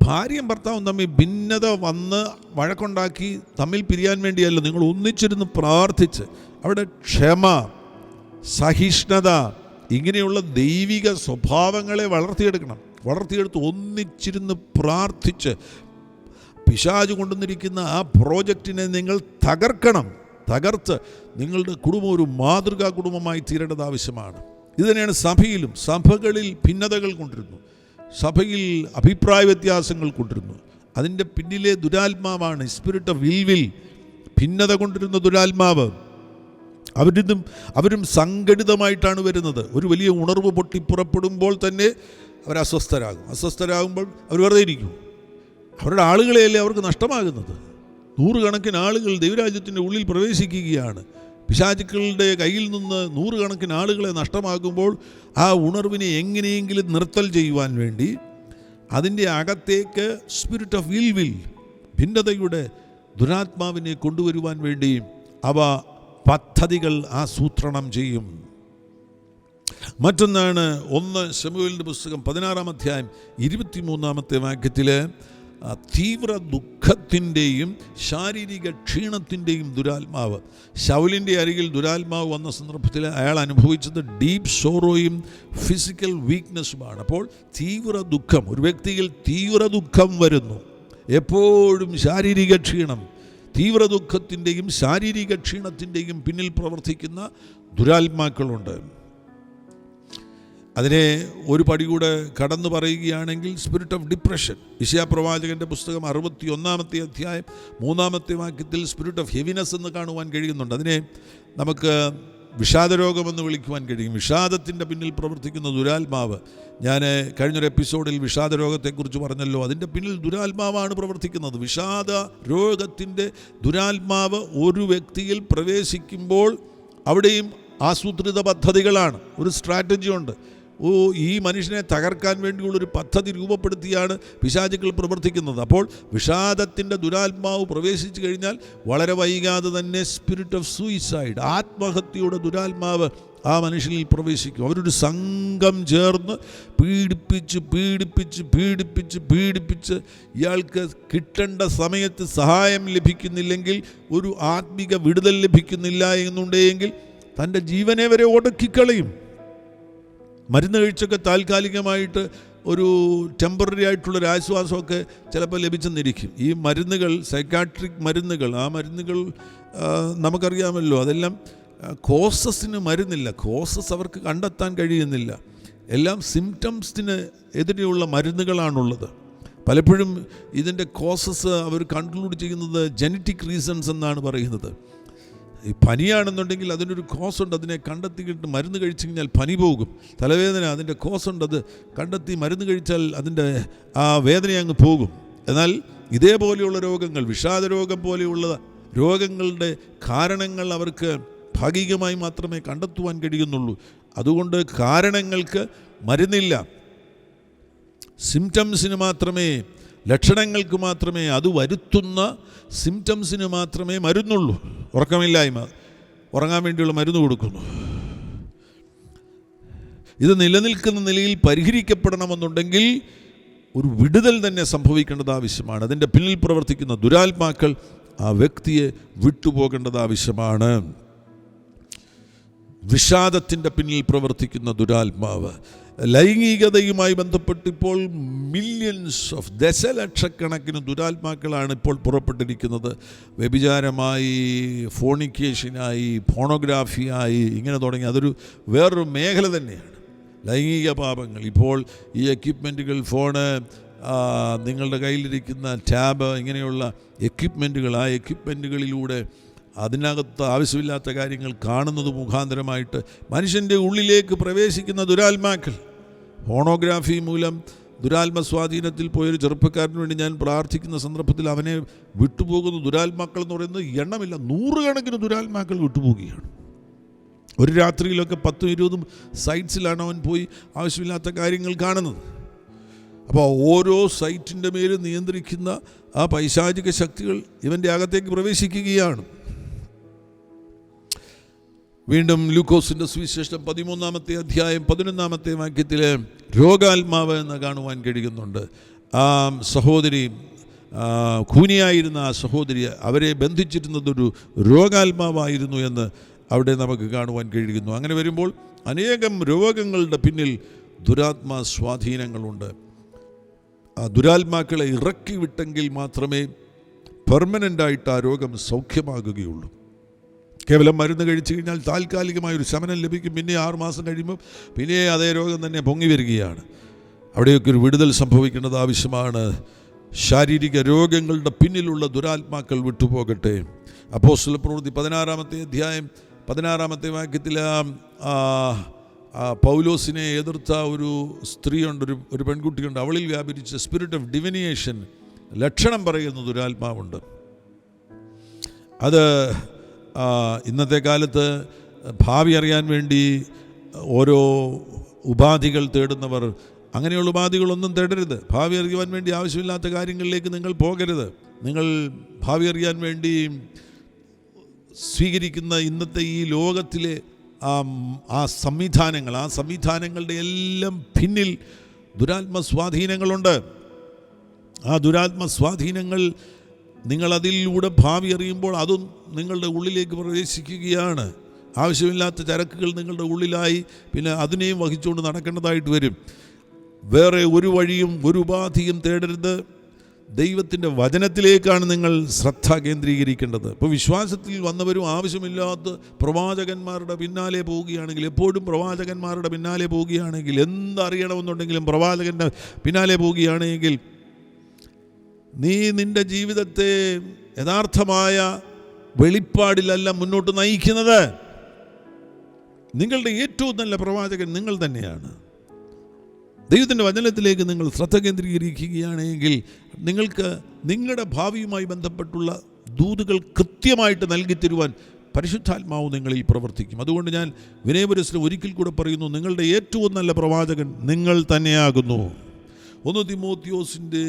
ഭാര്യയും ഭർത്താവും തമ്മിൽ ഭിന്നത വന്ന് വഴക്കുണ്ടാക്കി തമ്മിൽ പിരിയാൻ വേണ്ടിയല്ല, നിങ്ങൾ ഒന്നിച്ചിരുന്ന് പ്രാർത്ഥിച്ച് അവിടെ ക്ഷമ, സഹിഷ്ണുത, ഇങ്ങനെയുള്ള ദൈവിക സ്വഭാവങ്ങളെ വളർത്തിയെടുത്ത് ഒന്നിച്ചിരുന്ന് പ്രാർത്ഥിച്ച് പിശാച് കൊണ്ടുവന്നിരിക്കുന്ന ആ പ്രോജക്റ്റിനെ നിങ്ങൾ തകർത്ത് നിങ്ങളുടെ കുടുംബം ഒരു മാതൃകാ കുടുംബമായി തീരേണ്ടത് ആവശ്യമാണ്. ഇത് തന്നെയാണ് സഭയിലും. സഭകളിൽ ഭിന്നതകൾ കൊണ്ടിരുന്നു, സഭയിൽ അഭിപ്രായ വ്യത്യാസങ്ങൾ കൊണ്ടിരുന്നു. അതിൻ്റെ പിന്നിലെ ദുരാത്മാവാണ് സ്പിരിറ്റ് ഓഫ് ഇൽവിൽ, ഭിന്നത കൊണ്ടിരുന്ന ദുരാത്മാവ്. അവരും സംഘടിതമായിട്ടാണ് വരുന്നത്. ഒരു വലിയ ഉണർവ് പൊട്ടിപ്പുറപ്പെടുമ്പോൾ തന്നെ അവർ അസ്വസ്ഥരാകുമ്പോൾ അവർ വെറുതെ ഇരിക്കും. അവരുടെ ആളുകളെയല്ലേ അവർക്ക് നഷ്ടമാകുന്നത്. 100 കണക്കിന് ആളുകൾ ദൈവരാജ്യത്തിൻ്റെ ഉള്ളിൽ പ്രവേശിക്കുകയാണ്. പിശാചുക്കളുടെ കയ്യിൽ നിന്ന് 100 കണക്കിന് ആളുകളെ നഷ്ടമാകുമ്പോൾ ആ ഉണർവിനെ എങ്ങനെയെങ്കിലും നിർത്തൽ ചെയ്യുവാൻ വേണ്ടി അതിൻ്റെ അകത്തേക്ക് സ്പിരിറ്റ് ഓഫ് ഇൽവിൽ, ഭിന്നതയുടെ ദുരാത്മാവിനെ കൊണ്ടുവരുവാൻ വേണ്ടി അവ പദ്ധതികൾ ആസൂത്രണം ചെയ്യും. മറ്റൊന്നാണ് 1 ശമൂവേലിൻ്റെ പുസ്തകം 16:23 വാക്യത്തിൽ തീവ്ര ദുഃഖത്തിൻ്റെയും ശാരീരിക ക്ഷീണത്തിൻ്റെയും ദുരാത്മാവ്. ശൗലിൻ്റെ അരികിൽ ദുരാത്മാവ് വന്ന സന്ദർഭത്തിൽ അയാൾ അനുഭവിച്ചത് ഡീപ്പ് സോറോയും ഫിസിക്കൽ വീക്ക്നെസ്സുമാണ്. അപ്പോൾ തീവ്ര ദുഃഖം, ഒരു വ്യക്തിയിൽ തീവ്ര ദുഃഖം വരുന്നു, എപ്പോഴും ശാരീരിക ക്ഷീണം. തീവ്ര ദുഃഖത്തിൻ്റെയും ശാരീരിക ക്ഷീണത്തിൻ്റെയും പിന്നിൽ പ്രവർത്തിക്കുന്ന ദുരാത്മാക്കളുണ്ട്. അതിനെ ഒരു പടി കൂടെ കടന്നു പറയുകയാണെങ്കിൽ സ്പിരിറ്റ് ഓഫ് ഡിപ്രഷൻ. യിശയ്യാപ്രവാചകൻ്റെ പുസ്തകം 61-3 വാക്യത്തിൽ സ്പിരിറ്റ് ഓഫ് ഹെവിനെസ് എന്ന് കാണുവാൻ കഴിയുന്നുണ്ട്. അതിനെ നമുക്ക് വിഷാദരോഗമെന്ന് വിളിക്കുവാൻ കഴിയും. വിഷാദത്തിൻ്റെ പിന്നിൽ പ്രവർത്തിക്കുന്ന ദുരാത്മാവ്. ഞാൻ കഴിഞ്ഞൊരു എപ്പിസോഡിൽ വിഷാദരോഗത്തെക്കുറിച്ച് പറഞ്ഞല്ലോ. അതിൻ്റെ പിന്നിൽ ദുരാത്മാവാണ് പ്രവർത്തിക്കുന്നത്. വിഷാദ രോഗത്തിൻ്റെ ദുരാത്മാവ് ഒരു വ്യക്തിയിൽ പ്രവേശിക്കുമ്പോൾ അവിടെയും ആസൂത്രിത പദ്ധതികളാണ്, ഒരു സ്ട്രാറ്റജി ഉണ്ട്. ഈ മനുഷ്യനെ തകർക്കാൻ വേണ്ടിയുള്ളൊരു പദ്ധതി രൂപപ്പെടുത്തിയാണ് പിശാചുക്കൾ പ്രവർത്തിക്കുന്നത്. അപ്പോൾ വിഷാദത്തിൻ്റെ ദുരാത്മാവ് പ്രവേശിച്ചു കഴിഞ്ഞാൽ വളരെ വൈകാതെ തന്നെ സ്പിരിറ്റ് ഓഫ് സൂയിസൈഡ്, ആത്മഹത്യയുടെ ദുരാത്മാവ് ആ മനുഷ്യനിൽ പ്രവേശിക്കും. അവരൊരു സംഘം ചേർന്ന് പീഡിപ്പിച്ച് ഇയാൾക്ക് കിട്ടേണ്ട സമയത്ത് സഹായം ലഭിക്കുന്നില്ലെങ്കിൽ, ഒരു ആത്മിക വിടുതൽ ലഭിക്കുന്നില്ല എന്നുണ്ടെങ്കിൽ തൻ്റെ ജീവനെ വരെ ഒടുക്കിക്കളയും. മരുന്ന് കഴിച്ചൊക്കെ താൽക്കാലികമായിട്ട് ഒരു ടെമ്പററി ആയിട്ടുള്ളൊരു ആശ്വാസമൊക്കെ ചിലപ്പോൾ ലഭിച്ചെന്നിരിക്കും. ഈ മരുന്നുകൾ, സൈക്കാട്രിക് മരുന്നുകൾ, ആ മരുന്നുകൾ നമുക്കറിയാമല്ലോ, അതെല്ലാം കോസസിന് മരുന്നില്ല. കോസസ് അവർക്ക് കണ്ടെത്താൻ കഴിയുന്നില്ല. എല്ലാം സിംറ്റംസിന് എതിരെയുള്ള മരുന്നുകളാണുള്ളത്. പലപ്പോഴും ഇതിൻ്റെ കോസസ് അവർ കൺക്ലൂഡ് ചെയ്യുന്നത് ജനറ്റിക് റീസൺസ് എന്നാണ് പറയുന്നത്. ഈ പനിയാണെന്നുണ്ടെങ്കിൽ അതിനൊരു കോസുണ്ട്, അതിനെ കണ്ടെത്തിയിട്ട് മരുന്ന് കഴിച്ചു കഴിഞ്ഞാൽ പനി പോകും. തലവേദന, അതിൻ്റെ കോസുണ്ട്, അത് കണ്ടെത്തി മരുന്ന് കഴിച്ചാൽ അതിൻ്റെ ആ വേദന അങ്ങ് പോകും. എന്നാൽ ഇതേപോലെയുള്ള രോഗങ്ങൾ, വിഷാദരോഗം പോലെയുള്ള രോഗങ്ങളുടെ കാരണങ്ങൾ അവർക്ക് ഭാഗികമായി മാത്രമേ കണ്ടെത്തുവാൻ കഴിയുന്നുള്ളൂ. അതുകൊണ്ട് കാരണങ്ങൾക്ക് മരുന്നില്ല, സിംറ്റംസിന് മാത്രമേ, ലക്ഷണങ്ങൾക്ക് മാത്രമേ, അത് വരുത്തുന്ന സിംറ്റംസിന് മാത്രമേ മരുന്നുള്ളൂ. ഉറക്കമില്ലായ്മ, ഉറങ്ങാൻ വേണ്ടിയുള്ള മരുന്ന് കൊടുക്കുന്നു. ഇത് നിലനിൽക്കുന്ന നിലയിൽ പരിഹരിക്കപ്പെടണമെന്നുണ്ടെങ്കിൽ ഒരു വിടുതൽ തന്നെ സംഭവിക്കേണ്ടത് ആവശ്യമാണ്. അതിൻ്റെ പിന്നിൽ പ്രവർത്തിക്കുന്ന ദുരാത്മാക്കൾ ആ വ്യക്തിയെ വിട്ടുപോകേണ്ടത് ആവശ്യമാണ്. വിഷാദത്തിൻ്റെ പിന്നിൽ പ്രവർത്തിക്കുന്ന ദുരാത്മാവ്, ലൈംഗികതയുമായി ബന്ധപ്പെട്ട് ഇപ്പോൾ മില്യൺസ് ഓഫ്, ദശലക്ഷക്കണക്കിന് ദുരാത്മാക്കളാണ് ഇപ്പോൾ പുറപ്പെട്ടിരിക്കുന്നത്. വ്യഭിചാരമായി, ഫോണിക്കേഷനായി, ഫോണോഗ്രാഫിയായി, ഇങ്ങനെ തുടങ്ങി അതൊരു വേറൊരു മേഖല തന്നെയാണ്. ലൈംഗിക പാപങ്ങൾ. ഇപ്പോൾ ഈ എക്യുപ്മെൻറ്റുകൾ, ഫോണ്, നിങ്ങളുടെ കയ്യിലിരിക്കുന്ന ടാബ്, ഇങ്ങനെയുള്ള എക്യുപ്മെൻറ്റുകൾ, ആ എക്യുപ്മെൻറ്റുകളിലൂടെ അതിനകത്ത് ആവശ്യമില്ലാത്ത കാര്യങ്ങൾ കാണുന്നത് മുഖാന്തരമായിട്ട് മനുഷ്യൻ്റെ ഉള്ളിലേക്ക് പ്രവേശിക്കുന്ന ദുരാത്മാക്കൾ. ഫോണോഗ്രാഫി മൂലം ദുരാത്മ സ്വാധീനത്തിൽ പോയൊരു ചെറുപ്പക്കാരന് വേണ്ടി ഞാൻ പ്രാർത്ഥിക്കുന്ന സന്ദർഭത്തിൽ അവനെ വിട്ടുപോകുന്ന ദുരാത്മാക്കൾ എന്ന് പറയുന്നത് എണ്ണമില്ല, 100 കണക്കിന് ദുരാത്മാക്കൾ വിട്ടുപോകുകയാണ്. ഒരു രാത്രിയിലൊക്കെ 10-20 സൈറ്റ്സിലാണ് അവൻ പോയി ആവശ്യമില്ലാത്ത കാര്യങ്ങൾ കാണുന്നത്. അപ്പോൾ ഓരോ സൈറ്റിൻ്റെ മേലും നിയന്ത്രിക്കുന്ന ആ പൈശാചിക ശക്തികൾ ഇവൻ്റെ അകത്തേക്ക് പ്രവേശിക്കുകയാണ്. വീണ്ടും ലൂക്കോസിൻ്റെ സുവിശേഷം 13-ാമത്തെ അധ്യായം 11-ാമത്തെ വാക്യത്തിൽ രോഗാത്മാവ് എന്ന് കാണുവാൻ കഴിയുന്നുണ്ട്. ആ സഹോദരി, കൂനിയായിരുന്ന ആ സഹോദരി, അവരെ ബന്ധിച്ചിരുന്നതൊരു രോഗാത്മാവായിരുന്നു എന്ന് അവിടെ നമുക്ക് കാണുവാൻ കഴിയുന്നു. അങ്ങനെ വരുമ്പോൾ അനേകം രോഗങ്ങളുടെ പിന്നിൽ ദുരാത്മാ സ്വാധീനങ്ങളുണ്ട്. ആ ദുരാത്മാക്കളെ ഇറക്കി വിട്ടെങ്കിൽ മാത്രമേ പെർമനൻ്റായിട്ട് ആ രോഗം സൗഖ്യമാകുകയുള്ളൂ. കേവലം മരുന്ന് കഴിച്ചു കഴിഞ്ഞാൽ താൽക്കാലികമായൊരു ശമനം ലഭിക്കും, പിന്നെ 6 മാസം കഴിയുമ്പോൾ പിന്നെ അതേ രോഗം തന്നെ പൊങ്ങി വരികയാണ്. അവിടെയൊക്കെ ഒരു വിടുതൽ സംഭവിക്കേണ്ടത് ആവശ്യമാണ്. ശാരീരിക രോഗങ്ങളുടെ പിന്നിലുള്ള ദുരാത്മാക്കൾ വിട്ടുപോകട്ടെ. അപ്പോസ്തലപ്രവൃത്തി 16-ാമത്തെ അധ്യായം 16-ാമത്തെ വാക്യത്തിൽ പൗലോസിനെ എതിർത്ത ഒരു സ്ത്രീയുണ്ട്, ഒരു പെൺകുട്ടിയുണ്ട്. അവളിൽ വ്യാപരിച്ച സ്പിരിറ്റ് ഓഫ് ഡിവിനിയേഷൻ, ലക്ഷണം പറയുന്ന ദുരാത്മാവുണ്ട്. അത് ഇന്നത്തെ കാലത്ത് ഭാവി അറിയാൻ വേണ്ടി ഓരോ ഉപാധികൾ തേടുന്നവർ, അങ്ങനെയുള്ള ഉപാധികളൊന്നും തേടരുത്. ഭാവി അറിയുവാൻ വേണ്ടി ആവശ്യമില്ലാത്ത കാര്യങ്ങളിലേക്ക് നിങ്ങൾ പോകരുത്. നിങ്ങൾ ഭാവി അറിയാൻ വേണ്ടി സ്വീകരിക്കുന്ന ഇന്നത്തെ ഈ ലോകത്തിലെ ആ സംവിധാനങ്ങളുടെ എല്ലാം പിന്നിൽ ദുരാത്മ സ്വാധീനങ്ങളുണ്ട്. ആ ദുരാത്മ സ്വാധീനങ്ങൾ നിങ്ങളതിലൂടെ ഭാവി അറിയുമ്പോൾ അതും നിങ്ങളുടെ ഉള്ളിലേക്ക് പ്രവേശിക്കുകയാണ്. ആവശ്യമില്ലാത്ത ചരക്കുകൾ നിങ്ങളുടെ ഉള്ളിലായി പിന്നെ അതിനെയും വഹിച്ചുകൊണ്ട് നടക്കേണ്ടതായിട്ട് വരും. വേറെ ഒരു വഴിയും ഒരു ഉപാധിയും തേടരുത്. ദൈവത്തിൻ്റെ വചനത്തിലേക്കാണ് നിങ്ങൾ ശ്രദ്ധ കേന്ദ്രീകരിക്കേണ്ടത്. ഇപ്പോൾ വിശ്വാസത്തിൽ വന്നവരും ആവശ്യമില്ലാത്ത പ്രവാചകന്മാരുടെ പിന്നാലെ പോവുകയാണെങ്കിൽ, എപ്പോഴും പ്രവാചകന്മാരുടെ പിന്നാലെ പോവുകയാണെങ്കിൽ, എന്തറിയണമെന്നുണ്ടെങ്കിലും പ്രവാചകൻ്റെ പിന്നാലെ പോവുകയാണെങ്കിൽ, നീ നിൻ്റെ ജീവിതത്തെ യഥാർത്ഥമായ വെളിപ്പാടിലല്ല മുന്നോട്ട് നയിക്കുന്നത്. നിങ്ങളുടെ ഏറ്റവും നല്ല പ്രവാചകൻ നിങ്ങൾ തന്നെയാണ്. ദൈവത്തിൻ്റെ വചനത്തിലേക്ക് നിങ്ങൾ ശ്രദ്ധ കേന്ദ്രീകരിക്കുകയാണെങ്കിൽ നിങ്ങൾക്ക് നിങ്ങളുടെ ഭാവിയുമായി ബന്ധപ്പെട്ടുള്ള ദൂതുകൾ കൃത്യമായിട്ട് നൽകി തരുവാൻ പരിശുദ്ധാത്മാവ് നിങ്ങളിൽ പ്രവർത്തിക്കും. അതുകൊണ്ട് ഞാൻ വിനയപുരസ്സരം ഒരിക്കൽ കൂടെ പറയുന്നു, നിങ്ങളുടെ ഏറ്റവും നല്ല പ്രവാചകൻ നിങ്ങൾ തന്നെയാകുന്നു. 1 തിമോത്തിയോസിൻ്റെ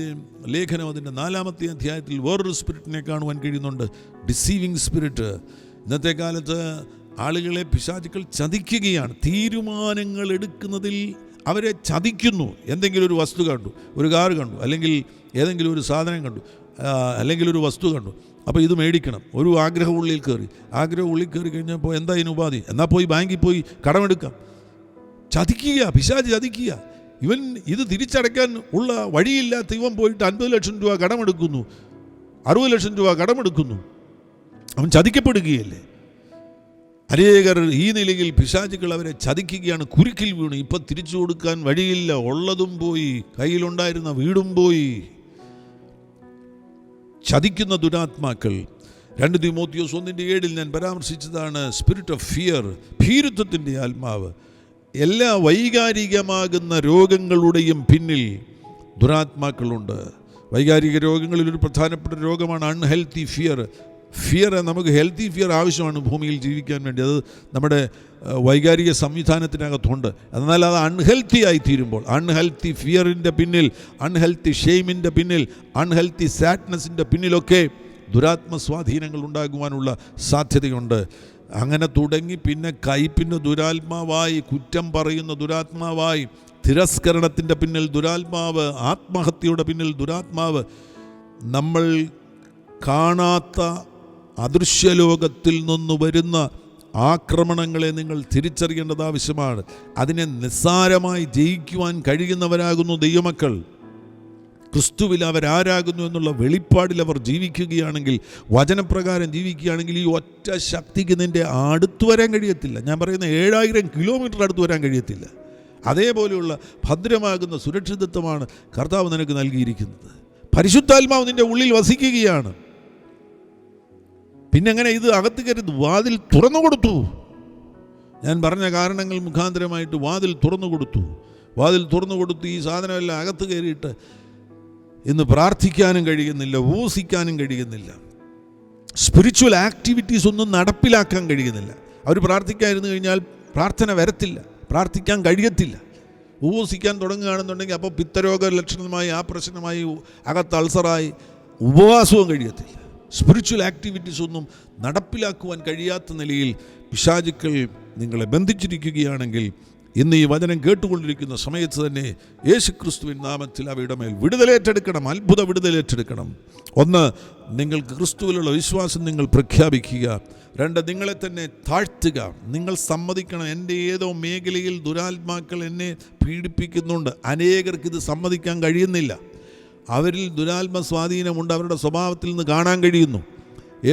ലേഖനം അതിൻ്റെ 4-ാമത്തെ അധ്യായത്തിൽ വേറൊരു സ്പിരിറ്റിനെ കാണുവാൻ കഴിയുന്നുണ്ട്, ഡിസീവിങ് സ്പിരിറ്റ്. ഇന്നത്തെ കാലത്ത് ആളുകളെ പിശാചുക്കൾ ചതിക്കുകയാണ്. തീരുമാനങ്ങൾ എടുക്കുന്നതിൽ അവരെ ചതിക്കുന്നു. എന്തെങ്കിലും ഒരു വസ്തു കണ്ടു, ഒരു കാർ കണ്ടു, അല്ലെങ്കിൽ ഏതെങ്കിലും ഒരു സാധനം കണ്ടു, അല്ലെങ്കിൽ ഒരു വസ്തു കണ്ടു, അപ്പോൾ ഇത് മേടിക്കണം. ഒരു ആഗ്രഹം ഉള്ളിൽ കയറി കഴിഞ്ഞപ്പോൾ എന്താ ഇതിന് ഉപാധി? എന്നാൽ പോയി ബാങ്കിൽ പോയി കടമെടുക്കാം. ചതിക്കുക, പിശാച് ചതിക്കുക. ഇവൻ ഇത് തിരിച്ചടയ്ക്കാൻ ഉള്ള വഴിയില്ലാത്ത ഇവൻ പോയിട്ട് 50 ലക്ഷം രൂപ കടമെടുക്കുന്നു, 60 ലക്ഷം രൂപ കടമെടുക്കുന്നു. അവൻ ചതിക്കപ്പെടുകയല്ലേ. അനേകർ ഈ നിലയിൽ പിശാചുക്കൾ അവരെ ചതിക്കുകയാണ്. കുരുക്കിൽ വീണു. ഇപ്പം തിരിച്ചു കൊടുക്കാൻ വഴിയില്ല. ഉള്ളതും പോയി, കയ്യിലുണ്ടായിരുന്ന വീടും പോയി. ചതിക്കുന്ന ദുരാത്മാക്കൾ. 2 തിമോത്തിയോസ് 1:7 ഞാൻ പരാമർശിച്ചതാണ് സ്പിരിറ്റ് ഓഫ് ഫിയർ, ഭീരുത്വത്തിൻ്റെ ആത്മാവ്. എല്ലാ വൈകാരികമാകുന്ന രോഗങ്ങളുടെയും പിന്നിൽ ദുരാത്മാക്കളുണ്ട്. വൈകാരിക രോഗങ്ങളിലൊരു പ്രധാനപ്പെട്ട രോഗമാണ് അൺഹെൽത്തി ഫിയർ. ഫിയർ, നമുക്ക് ഹെൽത്തി ഫിയർ ആവശ്യമാണ് ഭൂമിയിൽ ജീവിക്കാൻ വേണ്ടി. അത് നമ്മുടെ വൈകാരിക സംവിധാനത്തിനകത്തുണ്ട്. എന്നാൽ അത് അൺഹെൽത്തി ആയിത്തീരുമ്പോൾ, അൺഹെൽത്തി ഫിയറിൻ്റെ പിന്നിൽ, അൺഹെൽത്തി ഷെയിമിൻ്റെ പിന്നിൽ, അൺഹെൽത്തി സാഡ്നെസ്സിൻ്റെ പിന്നിലൊക്കെ ദുരാത്മ സ്വാധീനങ്ങൾ ഉണ്ടാകുവാനുള്ള സാധ്യതയുണ്ട്. അങ്ങനെ തുടങ്ങി പിന്നെ കയ്പിൻ്റെ ദുരാത്മാവായി, കുറ്റം പറയുന്ന ദുരാത്മാവായി, തിരസ്കരണത്തിൻ്റെ പിന്നിൽ ദുരാത്മാവ്, ആത്മഹത്യയുടെ പിന്നിൽ ദുരാത്മാവ്. നമ്മൾ കാണാത്ത അദൃശ്യലോകത്തിൽ നിന്ന് വരുന്ന ആക്രമണങ്ങളെ നിങ്ങൾ തിരിച്ചറിയേണ്ടത് ആവശ്യമാണ്. അതിനെ നിസ്സാരമായി ജയിക്കുവാൻ കഴിയുന്നവരാകുന്നു ദൈവമക്കൾ. ക്രിസ്തുവിൽ അവരാരാകുന്നു എന്നുള്ള വെളിപ്പാടിൽ അവർ ജീവിക്കുകയാണെങ്കിൽ, വചനപ്രകാരം ജീവിക്കുകയാണെങ്കിൽ, ഈ ഒറ്റ ശക്തിക്ക് നിൻ്റെ അടുത്ത് വരാൻ കഴിയത്തില്ല. ഞാൻ പറയുന്ന 7000 കിലോമീറ്റർ അടുത്ത് വരാൻ കഴിയത്തില്ല. അതേപോലെയുള്ള ഭദ്രമാകുന്ന സുരക്ഷിതത്വമാണ് കർത്താവ് നിനക്ക് നൽകിയിരിക്കുന്നത്. പരിശുദ്ധാത്മാവ് നിൻ്റെ ഉള്ളിൽ വസിക്കുകയാണ്. പിന്നെങ്ങനെ ഇത് അകത്ത് കയറി വാതിൽ തുറന്നു കൊടുത്തു? ഞാൻ പറഞ്ഞ കാരണങ്ങൾ മുഖാന്തരമായിട്ട് വാതിൽ തുറന്നു കൊടുത്തു. വാതിൽ തുറന്നു കൊടുത്ത് ഈ സാധനമെല്ലാം അകത്ത് കയറിയിട്ട് ഇന്ന് പ്രാർത്ഥിക്കാനും കഴിയുന്നില്ല, ഉപവസിക്കാനും കഴിയുന്നില്ല, സ്പിരിച്വൽ ആക്ടിവിറ്റീസ് ഒന്നും നടപ്പിലാക്കാൻ കഴിയുന്നില്ല. അവർ പ്രാർത്ഥിക്കാതിരുന്നു കഴിഞ്ഞാൽ പ്രാർത്ഥന വരത്തില്ല, പ്രാർത്ഥിക്കാൻ കഴിയത്തില്ല. ഉപവസിക്കാൻ തുടങ്ങുകയാണെന്നുണ്ടെങ്കിൽ അപ്പോൾ പിത്തരോഗ ലക്ഷണമായി, ആ പ്രശ്നമായി, അകത്ത് അൾസറായി, ഉപവാസവും കഴിയത്തില്ല. സ്പിരിച്വൽ ആക്ടിവിറ്റീസ് ഒന്നും നടപ്പിലാക്കുവാൻ കഴിയാത്ത നിലയിൽ പിശാചുക്കൾ നിങ്ങളെ ബന്ധിച്ചിരിക്കുകയാണെങ്കിൽ, ഇന്ന് ഈ വചനം കേട്ടുകൊണ്ടിരിക്കുന്ന സമയത്ത് തന്നെ യേശുക്രിസ്തുവിൻ നാമത്തിൽ അവയുടെ മേൽ വിടുതലേറ്റെടുക്കണം, അത്ഭുത വിടുതലേറ്റെടുക്കണം. ഒന്ന്, നിങ്ങൾക്ക് ക്രിസ്തുവിലുള്ള വിശ്വാസം നിങ്ങൾ പ്രഖ്യാപിക്കുക. രണ്ട്, നിങ്ങളെ തന്നെ താഴ്ത്തുക. നിങ്ങൾ സമ്മതിക്കണം, എൻ്റെ ഏതോ മേഖലയിൽ ദുരാത്മാക്കൾ എന്നെ പീഡിപ്പിക്കുന്നുണ്ട്. അനേകർക്ക് ഇത് സമ്മതിക്കാൻ കഴിയുന്നില്ല. അവരിൽ ദുരാത്മ സ്വാധീനമുണ്ട്, അവരുടെ സ്വഭാവത്തിൽ നിന്ന് കാണാൻ കഴിയുന്നു.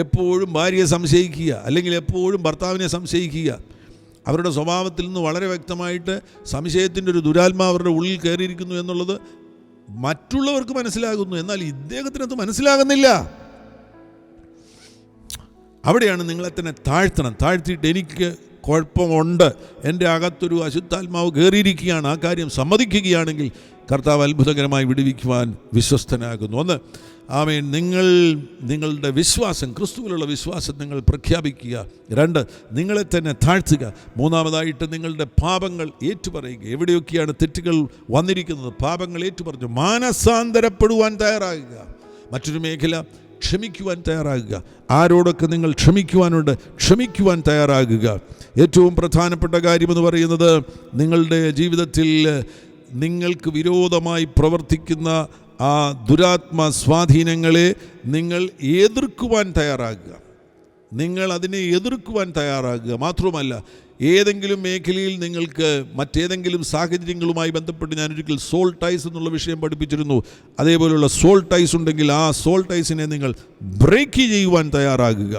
എപ്പോഴും ഭാര്യയെ സംശയിക്കുക, അല്ലെങ്കിൽ എപ്പോഴും ഭർത്താവിനെ സംശയിക്കുക. അവരുടെ സ്വഭാവത്തിൽ നിന്ന് വളരെ വ്യക്തമായിട്ട് സംശയത്തിൻ്റെ ഒരു ദുരാത്മാവ് അവരുടെ ഉള്ളിൽ കയറിയിരിക്കുന്നു എന്നുള്ളത് മറ്റുള്ളവർക്ക് മനസ്സിലാകുന്നു. എന്നാൽ ഇദ്ദേഹത്തിനത് മനസ്സിലാകുന്നില്ല. അവിടെയാണ് നിങ്ങളെ തന്നെ താഴ്ത്തണം. താഴ്ത്തിയിട്ട് എനിക്ക് കുഴപ്പമുണ്ട്, എൻ്റെ അകത്തൊരു അശുദ്ധാത്മാവ് കയറിയിരിക്കുകയാണ്, ആ കാര്യം സമ്മതിക്കുകയാണെങ്കിൽ കർത്താവ് അത്ഭുതകരമായി വിടുവിക്കുവാൻ വിശ്വസ്തനാകുന്നു. ഒന്ന്, ആമേൻ. നിങ്ങളുടെ വിശ്വാസം, ക്രിസ്തുവിലുള്ള വിശ്വാസം നിങ്ങൾ പ്രഖ്യാപിക്കുക. രണ്ട്, നിങ്ങളെ തന്നെ താഴ്ത്തുക. മൂന്നാമതായിട്ട് നിങ്ങളുടെ പാപങ്ങൾ ഏറ്റുപറയുക. എവിടെയൊക്കെയാണ് തെറ്റുകൾ വന്നിരിക്കുന്നത്, പാപങ്ങൾ ഏറ്റുപറഞ്ഞു മാനസാന്തരപ്പെടുവാൻ തയ്യാറാകുക. മറ്റൊരു മേഖല, ക്ഷമിക്കുവാൻ തയ്യാറാകുക. ആരോടൊക്കെ നിങ്ങൾ ക്ഷമിക്കുവാനുണ്ട്, ക്ഷമിക്കുവാൻ തയ്യാറാകുക. ഏറ്റവും പ്രധാനപ്പെട്ട കാര്യമെന്ന് പറയുന്നത്, നിങ്ങളുടെ ജീവിതത്തിൽ നിങ്ങൾക്ക് വിരോധമായി പ്രവർത്തിക്കുന്ന ആ ദുരാത്മ സ്വാധീനങ്ങളെ നിങ്ങൾ എതിർക്കുവാൻ തയ്യാറാകുക. നിങ്ങൾ അതിനെ എതിർക്കുവാൻ തയ്യാറാകുക. മാത്രമല്ല, ഏതെങ്കിലും മേഖലയിൽ നിങ്ങൾക്ക് മറ്റേതെങ്കിലും സാഹചര്യങ്ങളുമായി ബന്ധപ്പെട്ട് ഞാനൊരിക്കൽ സോൾ ടൈസ് എന്നുള്ള വിഷയം പഠിപ്പിച്ചിരുന്നു. അതേപോലെയുള്ള സോൾ ടൈസ് ഉണ്ടെങ്കിൽ ആ സോൾ ടൈസിനെ നിങ്ങൾ ബ്രേക്ക് ചെയ്യുവാൻ തയ്യാറാകുക.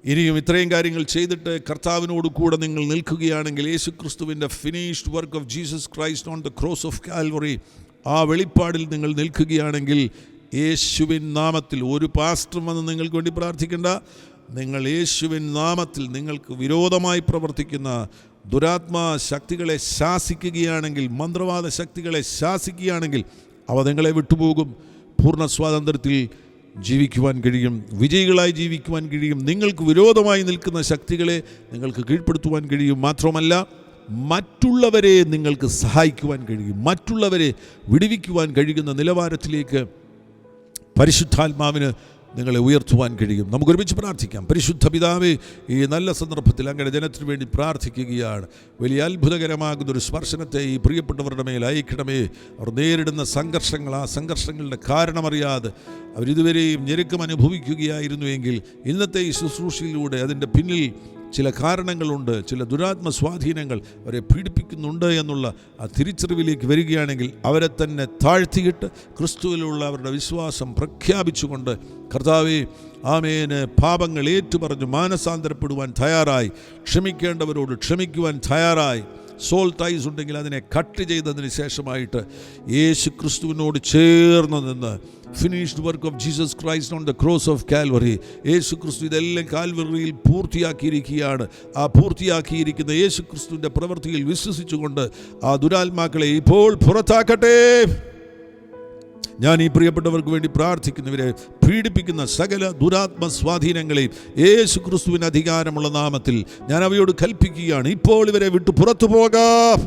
ഇനിയും ഇത്രയും കാര്യങ്ങൾ ചെയ്തിട്ട് കർത്താവിനോട് കൂടെ നിങ്ങൾ നിൽക്കുകയാണെങ്കിൽ, യേശു ക്രിസ്തുവിൻ്റെ finished work of Jesus Christ on the cross of Calvary, ആ വെളിപ്പാടിൽ നിങ്ങൾ നിൽക്കുകയാണെങ്കിൽ, യേശുവിൻ നാമത്തിൽ, ഒരു പാസ്റ്ററും വന്ന് നിങ്ങൾക്ക് വേണ്ടി പ്രാർത്ഥിക്കേണ്ട, നിങ്ങൾ യേശുവിൻ നാമത്തിൽ നിങ്ങൾക്ക് വിരോധമായി പ്രവർത്തിക്കുന്ന ദുരാത്മാ ശക്തികളെ ശാസിക്കുകയാണെങ്കിൽ, മന്ത്രവാദ ശക്തികളെ ശാസിക്കുകയാണെങ്കിൽ, അവ നിങ്ങളെ വിട്ടുപോകും. പൂർണ്ണ സ്വാതന്ത്ര്യത്തിൽ ജീവിക്കുവാൻ കഴിയും, വിജയികളായി ജീവിക്കുവാൻ കഴിയും. നിങ്ങൾക്ക് വിരോധമായി നിൽക്കുന്ന ശക്തികളെ നിങ്ങൾക്ക് കീഴ്പ്പെടുത്തുവാൻ കഴിയും. മാത്രമല്ല, മറ്റുള്ളവരെ നിങ്ങൾക്ക് സഹായിക്കുവാൻ കഴിയും. മറ്റുള്ളവരെ വിടുവിക്കുവാൻ കഴിയുന്ന നിലവാരത്തിലേക്ക് പരിശുദ്ധാത്മാവിന് നിങ്ങളെ ഉയർത്തുവാൻ കഴിയും. നമുക്കൊരുമിച്ച് പ്രാർത്ഥിക്കാം. പരിശുദ്ധ പിതാവേ, ഈ നല്ല സന്ദർഭത്തിൽ അങ്ങയുടെ ജനത്തിനു വേണ്ടി പ്രാർത്ഥിക്കുകയാണ്. വലിയ അത്ഭുതകരമാകുന്നൊരു സ്പർശനത്തെ ഈ പ്രിയപ്പെട്ടവരുടെ മേൽ അയക്കണമേ. അവർ നേരിടുന്ന സംഘർഷങ്ങൾ, ആ സംഘർഷങ്ങളുടെ കാരണമറിയാതെ അവരിതുവരെയും ഞെരുക്കം അനുഭവിക്കുകയായിരുന്നുവെങ്കിൽ, ഇന്നത്തെ ഈ ശുശ്രൂഷയിലൂടെ അതിൻ്റെ പിന്നിൽ ചില കാരണങ്ങളുണ്ട്, ചില ദുരാത്മ സ്വാധീനങ്ങൾ അവരെ പീഡിപ്പിക്കുന്നുണ്ട് എന്നുള്ള ആ തിരിച്ചറിവിലേക്ക് വരികയാണെങ്കിൽ, അവരെ തന്നെ താഴ്ത്തിയിട്ട് ക്രിസ്തുവിലുള്ള അവരുടെ വിശ്വാസം പ്രഖ്യാപിച്ചുകൊണ്ട്, കർത്താവേ, ആമേന്, പാപങ്ങൾ ഏറ്റുപറഞ്ഞു മാനസാന്തരപ്പെടുവാൻ തയ്യാറായി, ക്ഷമിക്കേണ്ടവരോട് ക്ഷമിക്കുവാൻ തയ്യാറായി, സോൾ ടൈസ് ഉണ്ടെങ്കിൽ അതിനെ കട്ട് ചെയ്തതിന് ശേഷമായിട്ട് യേശു ക്രിസ്തുവിനോട് ചേർന്ന് നിന്ന്, finished work of Jesus Christ on the cross of Calvary, Yeshu Kristu ഇതെല്ലാം കാൽവറിയിൽ പൂർത്തിയാക്കിയിരിക്കുകയാണ്. ആ പൂർത്തിയാക്കിയിരിക്കുന്ന യേശു ക്രിസ്തുവിൻ്റെ പ്രവൃത്തിയിൽ വിശ്വസിച്ചുകൊണ്ട് ആ ദുരാത്മാക്കളെ ഇപ്പോൾ പുറത്താക്കട്ടെ. ഞാൻ ഈ പ്രിയപ്പെട്ടവർക്ക് വേണ്ടി പ്രാർത്ഥിക്കുന്നവരെ പീഡിപ്പിക്കുന്ന സകല ദുരാത്മ സ്വാധീനങ്ങളെയും യേശു ക്രിസ്തുവിന് അധികാരമുള്ള നാമത്തിൽ ഞാൻ അവയോട് കൽപ്പിക്കുകയാണ്, ഇപ്പോൾ ഇവരെ വിട്ടു പുറത്തു പോകാം.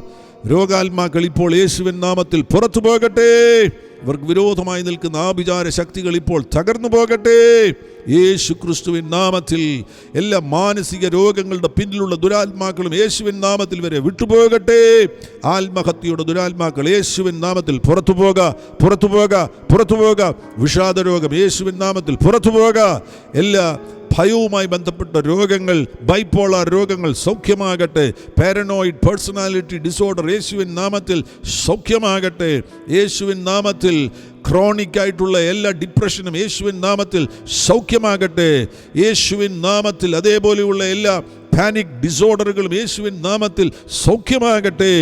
രോഗാത്മാക്കൾ ഇപ്പോൾ യേശുവിൻ നാമത്തിൽ പുറത്തു പോകട്ടെ. ഇവർക്ക് വിരോധമായി നിൽക്കുന്ന ആഭിചാര ശക്തികൾ ഇപ്പോൾ തകർന്നു പോകട്ടെ. യേശു ക്രിസ്തുവിൻ നാമത്തിൽ എല്ലാ മാനസിക രോഗങ്ങളുടെ പിന്നിലുള്ള ദുരാത്മാക്കളും യേശുവിൻ നാമത്തിൽ വരെ വിട്ടുപോകട്ടെ. ആത്മഹത്യയുടെ ദുരാത്മാക്കൾ യേശുവിൻ നാമത്തിൽ പുറത്തു പോക, പുറത്തു പോക, പുറത്തു പോക. വിഷാദരോഗം യേശുവിൻ നാമത്തിൽ പുറത്തു പോക. എല്ലാ ഭയവുമായി ബന്ധപ്പെട്ട രോഗങ്ങൾ, ബൈപ്പോളാർ രോഗങ്ങൾ സൗഖ്യമാകട്ടെ. പാരനോയിഡ് പേഴ്സണാലിറ്റി ഡിസോർഡർ യേശുവിൻ നാമത്തിൽ സൗഖ്യമാകട്ടെ. യേശുവിൻ നാമത്തിൽ ക്രോണിക് ആയിട്ടുള്ള എല്ലാ ഡിപ്രഷനും യേശുവിൻ നാമത്തിൽ സൗഖ്യമാകട്ടെ. യേശുവിൻ നാമത്തിൽ അതേപോലെയുള്ള എല്ലാ പാനിക് ഡിസോർഡറുകളും യേശുവിൻ നാമത്തിൽ സൗഖ്യമാകട്ടെ.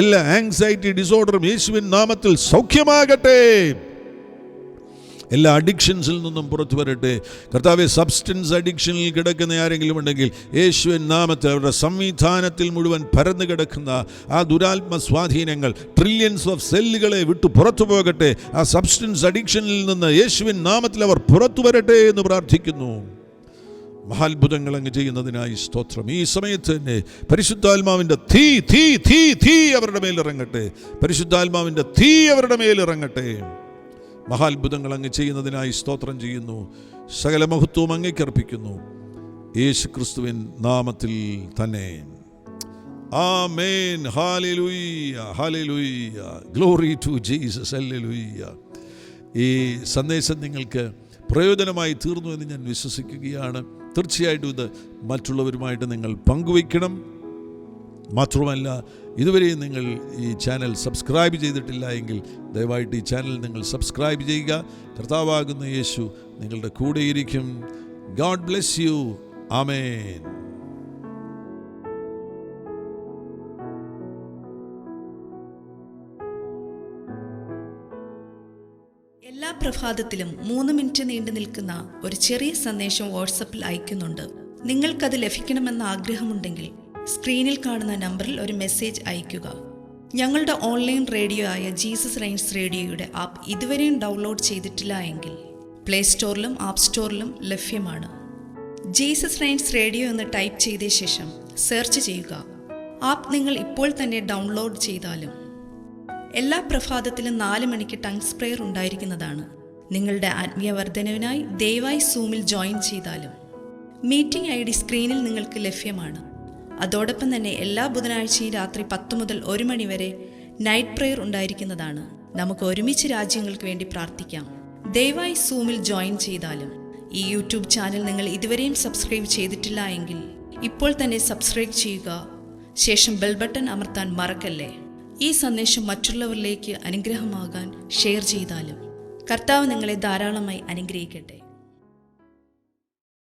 എല്ലാ ആങ്സൈറ്റി ഡിസോർഡറും യേശുവിൻ നാമത്തിൽ സൗഖ്യമാകട്ടെ. എല്ലാ അഡിക്ഷൻസിൽ നിന്നും പുറത്തു വരട്ടെ. കർത്താവെ, സബ്സ്റ്റൻസ് അഡിക്ഷനിൽ കിടക്കുന്ന ആരെങ്കിലും ഉണ്ടെങ്കിൽ യേശുവിൻ നാമത്തിൽ അവരുടെ സംവിധാനത്തിൽ മുഴുവൻ പരന്നു കിടക്കുന്ന ആ ദുരാത്മ സ്വാധീനങ്ങൾ ട്രില്യൻസ് ഓഫ് സെല്ലുകളെ വിട്ടു പുറത്തു പോകട്ടെ. ആ സബ്സ്റ്റൻസ് അഡിക്ഷനിൽ നിന്ന് യേശുവിൻ നാമത്തിൽ അവർ പുറത്തു വരട്ടെ എന്ന് പ്രാർത്ഥിക്കുന്നു. മഹാത്ഭുതങ്ങൾ അങ്ങ് ചെയ്യുന്നതിനായി സ്തോത്രം. ഈ സമയത്ത് തന്നെ പരിശുദ്ധാത്മാവിൻ്റെ തീ തീ തീ തീ അവരുടെ മേലിറങ്ങട്ടെ. പരിശുദ്ധാത്മാവിൻ്റെ തീ അവരുടെ മേലിറങ്ങട്ടെ. മഹാത്ഭുതങ്ങൾ അങ്ങ് ചെയ്യുന്നതിനായി സ്തോത്രം ചെയ്യുന്നു. സകല മഹത്വവും അങ്ങേക്ക് അർപ്പിക്കുന്നു, യേശു ക്രിസ്തുവിൻ നാമത്തിൽ തന്നെ. ആമേൻ. Hallelujah, hallelujah, glory to Jesus, hallelujah. ഈ സന്ദേശം നിങ്ങൾക്ക് പ്രയോജനമായി തീർന്നു എന്ന് ഞാൻ വിശ്വസിക്കുകയാണ്. തീർച്ചയായിട്ടും ഇത് മറ്റുള്ളവരുമായിട്ട് നിങ്ങൾ പങ്കുവയ്ക്കണം. മാത്രമല്ല, ഇതുവരെയും നിങ്ങൾ ഈ ചാനൽ സബ്സ്ക്രൈബ് ചെയ്തിട്ടില്ല എങ്കിൽ ദയവായിട്ട് ഈ ചാനൽ നിങ്ങൾ സബ്സ്ക്രൈബ് ചെയ്യുക. കർത്താവാകുന്ന യേശു നിങ്ങളുടെ കൂടെയിരിക്കും. God bless you. ആമേൻ. എല്ലാ പ്രഭാതത്തിലും 3 മിനിറ്റ് നീണ്ടു നിൽക്കുന്ന ഒരു ചെറിയ സന്ദേശം വാട്സപ്പിൽ അയക്കുന്നുണ്ട്. നിങ്ങൾക്കത് ലഭിക്കണമെന്ന ആഗ്രഹമുണ്ടെങ്കിൽ സ്ക്രീനിൽ കാണുന്ന നമ്പറിൽ ഒരു മെസ്സേജ് അയയ്ക്കുക. ഞങ്ങളുടെ ഓൺലൈൻ റേഡിയോ ആയ ജീസസ് റൈൻസ് റേഡിയോയുടെ ആപ്പ് ഇതുവരെയും ഡൗൺലോഡ് ചെയ്തിട്ടില്ല എങ്കിൽ പ്ലേ സ്റ്റോറിലും ആപ്പ് സ്റ്റോറിലും ലഭ്യമാണ്. ജീസസ് റൈൻസ് റേഡിയോ എന്ന് ടൈപ്പ് ചെയ്ത ശേഷം സെർച്ച് ചെയ്യുക. ആപ്പ് നിങ്ങൾ ഇപ്പോൾ തന്നെ ഡൗൺലോഡ് ചെയ്താലും. എല്ലാ പ്രഭാതത്തിലും 4 മണിക്ക് ടങ്സ് പ്രെയർ ഉണ്ടായിരിക്കുന്നതാണ്. നിങ്ങളുടെ ആത്മീയ വർധനവിനായി ദയവായി സൂമിൽ ജോയിൻ ചെയ്താലും. മീറ്റിംഗ് ID സ്ക്രീനിൽ നിങ്ങൾക്ക് ലഭ്യമാണ്. അതോടൊപ്പം തന്നെ എല്ലാ ബുധനാഴ്ചയും രാത്രി 10 മുതൽ 1 മണി വരെ നൈറ്റ് പ്രെയർ ഉണ്ടായിരിക്കുന്നതാണ്. നമുക്ക് ഒരുമിച്ച് രാജ്യങ്ങൾക്ക് വേണ്ടി പ്രാർത്ഥിക്കാം. ദയവായി സൂമിൽ ജോയിൻ ചെയ്താലും. ഈ യൂട്യൂബ് ചാനൽ നിങ്ങൾ ഇതുവരെയും സബ്സ്ക്രൈബ് ചെയ്തിട്ടില്ല എങ്കിൽ ഇപ്പോൾ തന്നെ സബ്സ്ക്രൈബ് ചെയ്യുക. ശേഷം ബെൽ ബട്ടൺ അമർത്താൻ മറക്കല്ലേ. ഈ സന്ദേശം മറ്റുള്ളവരിലേക്ക് അനുഗ്രഹമാകാൻ ഷെയർ ചെയ്താലും. കർത്താവ് നിങ്ങളെ ധാരാളമായി അനുഗ്രഹിക്കട്ടെ.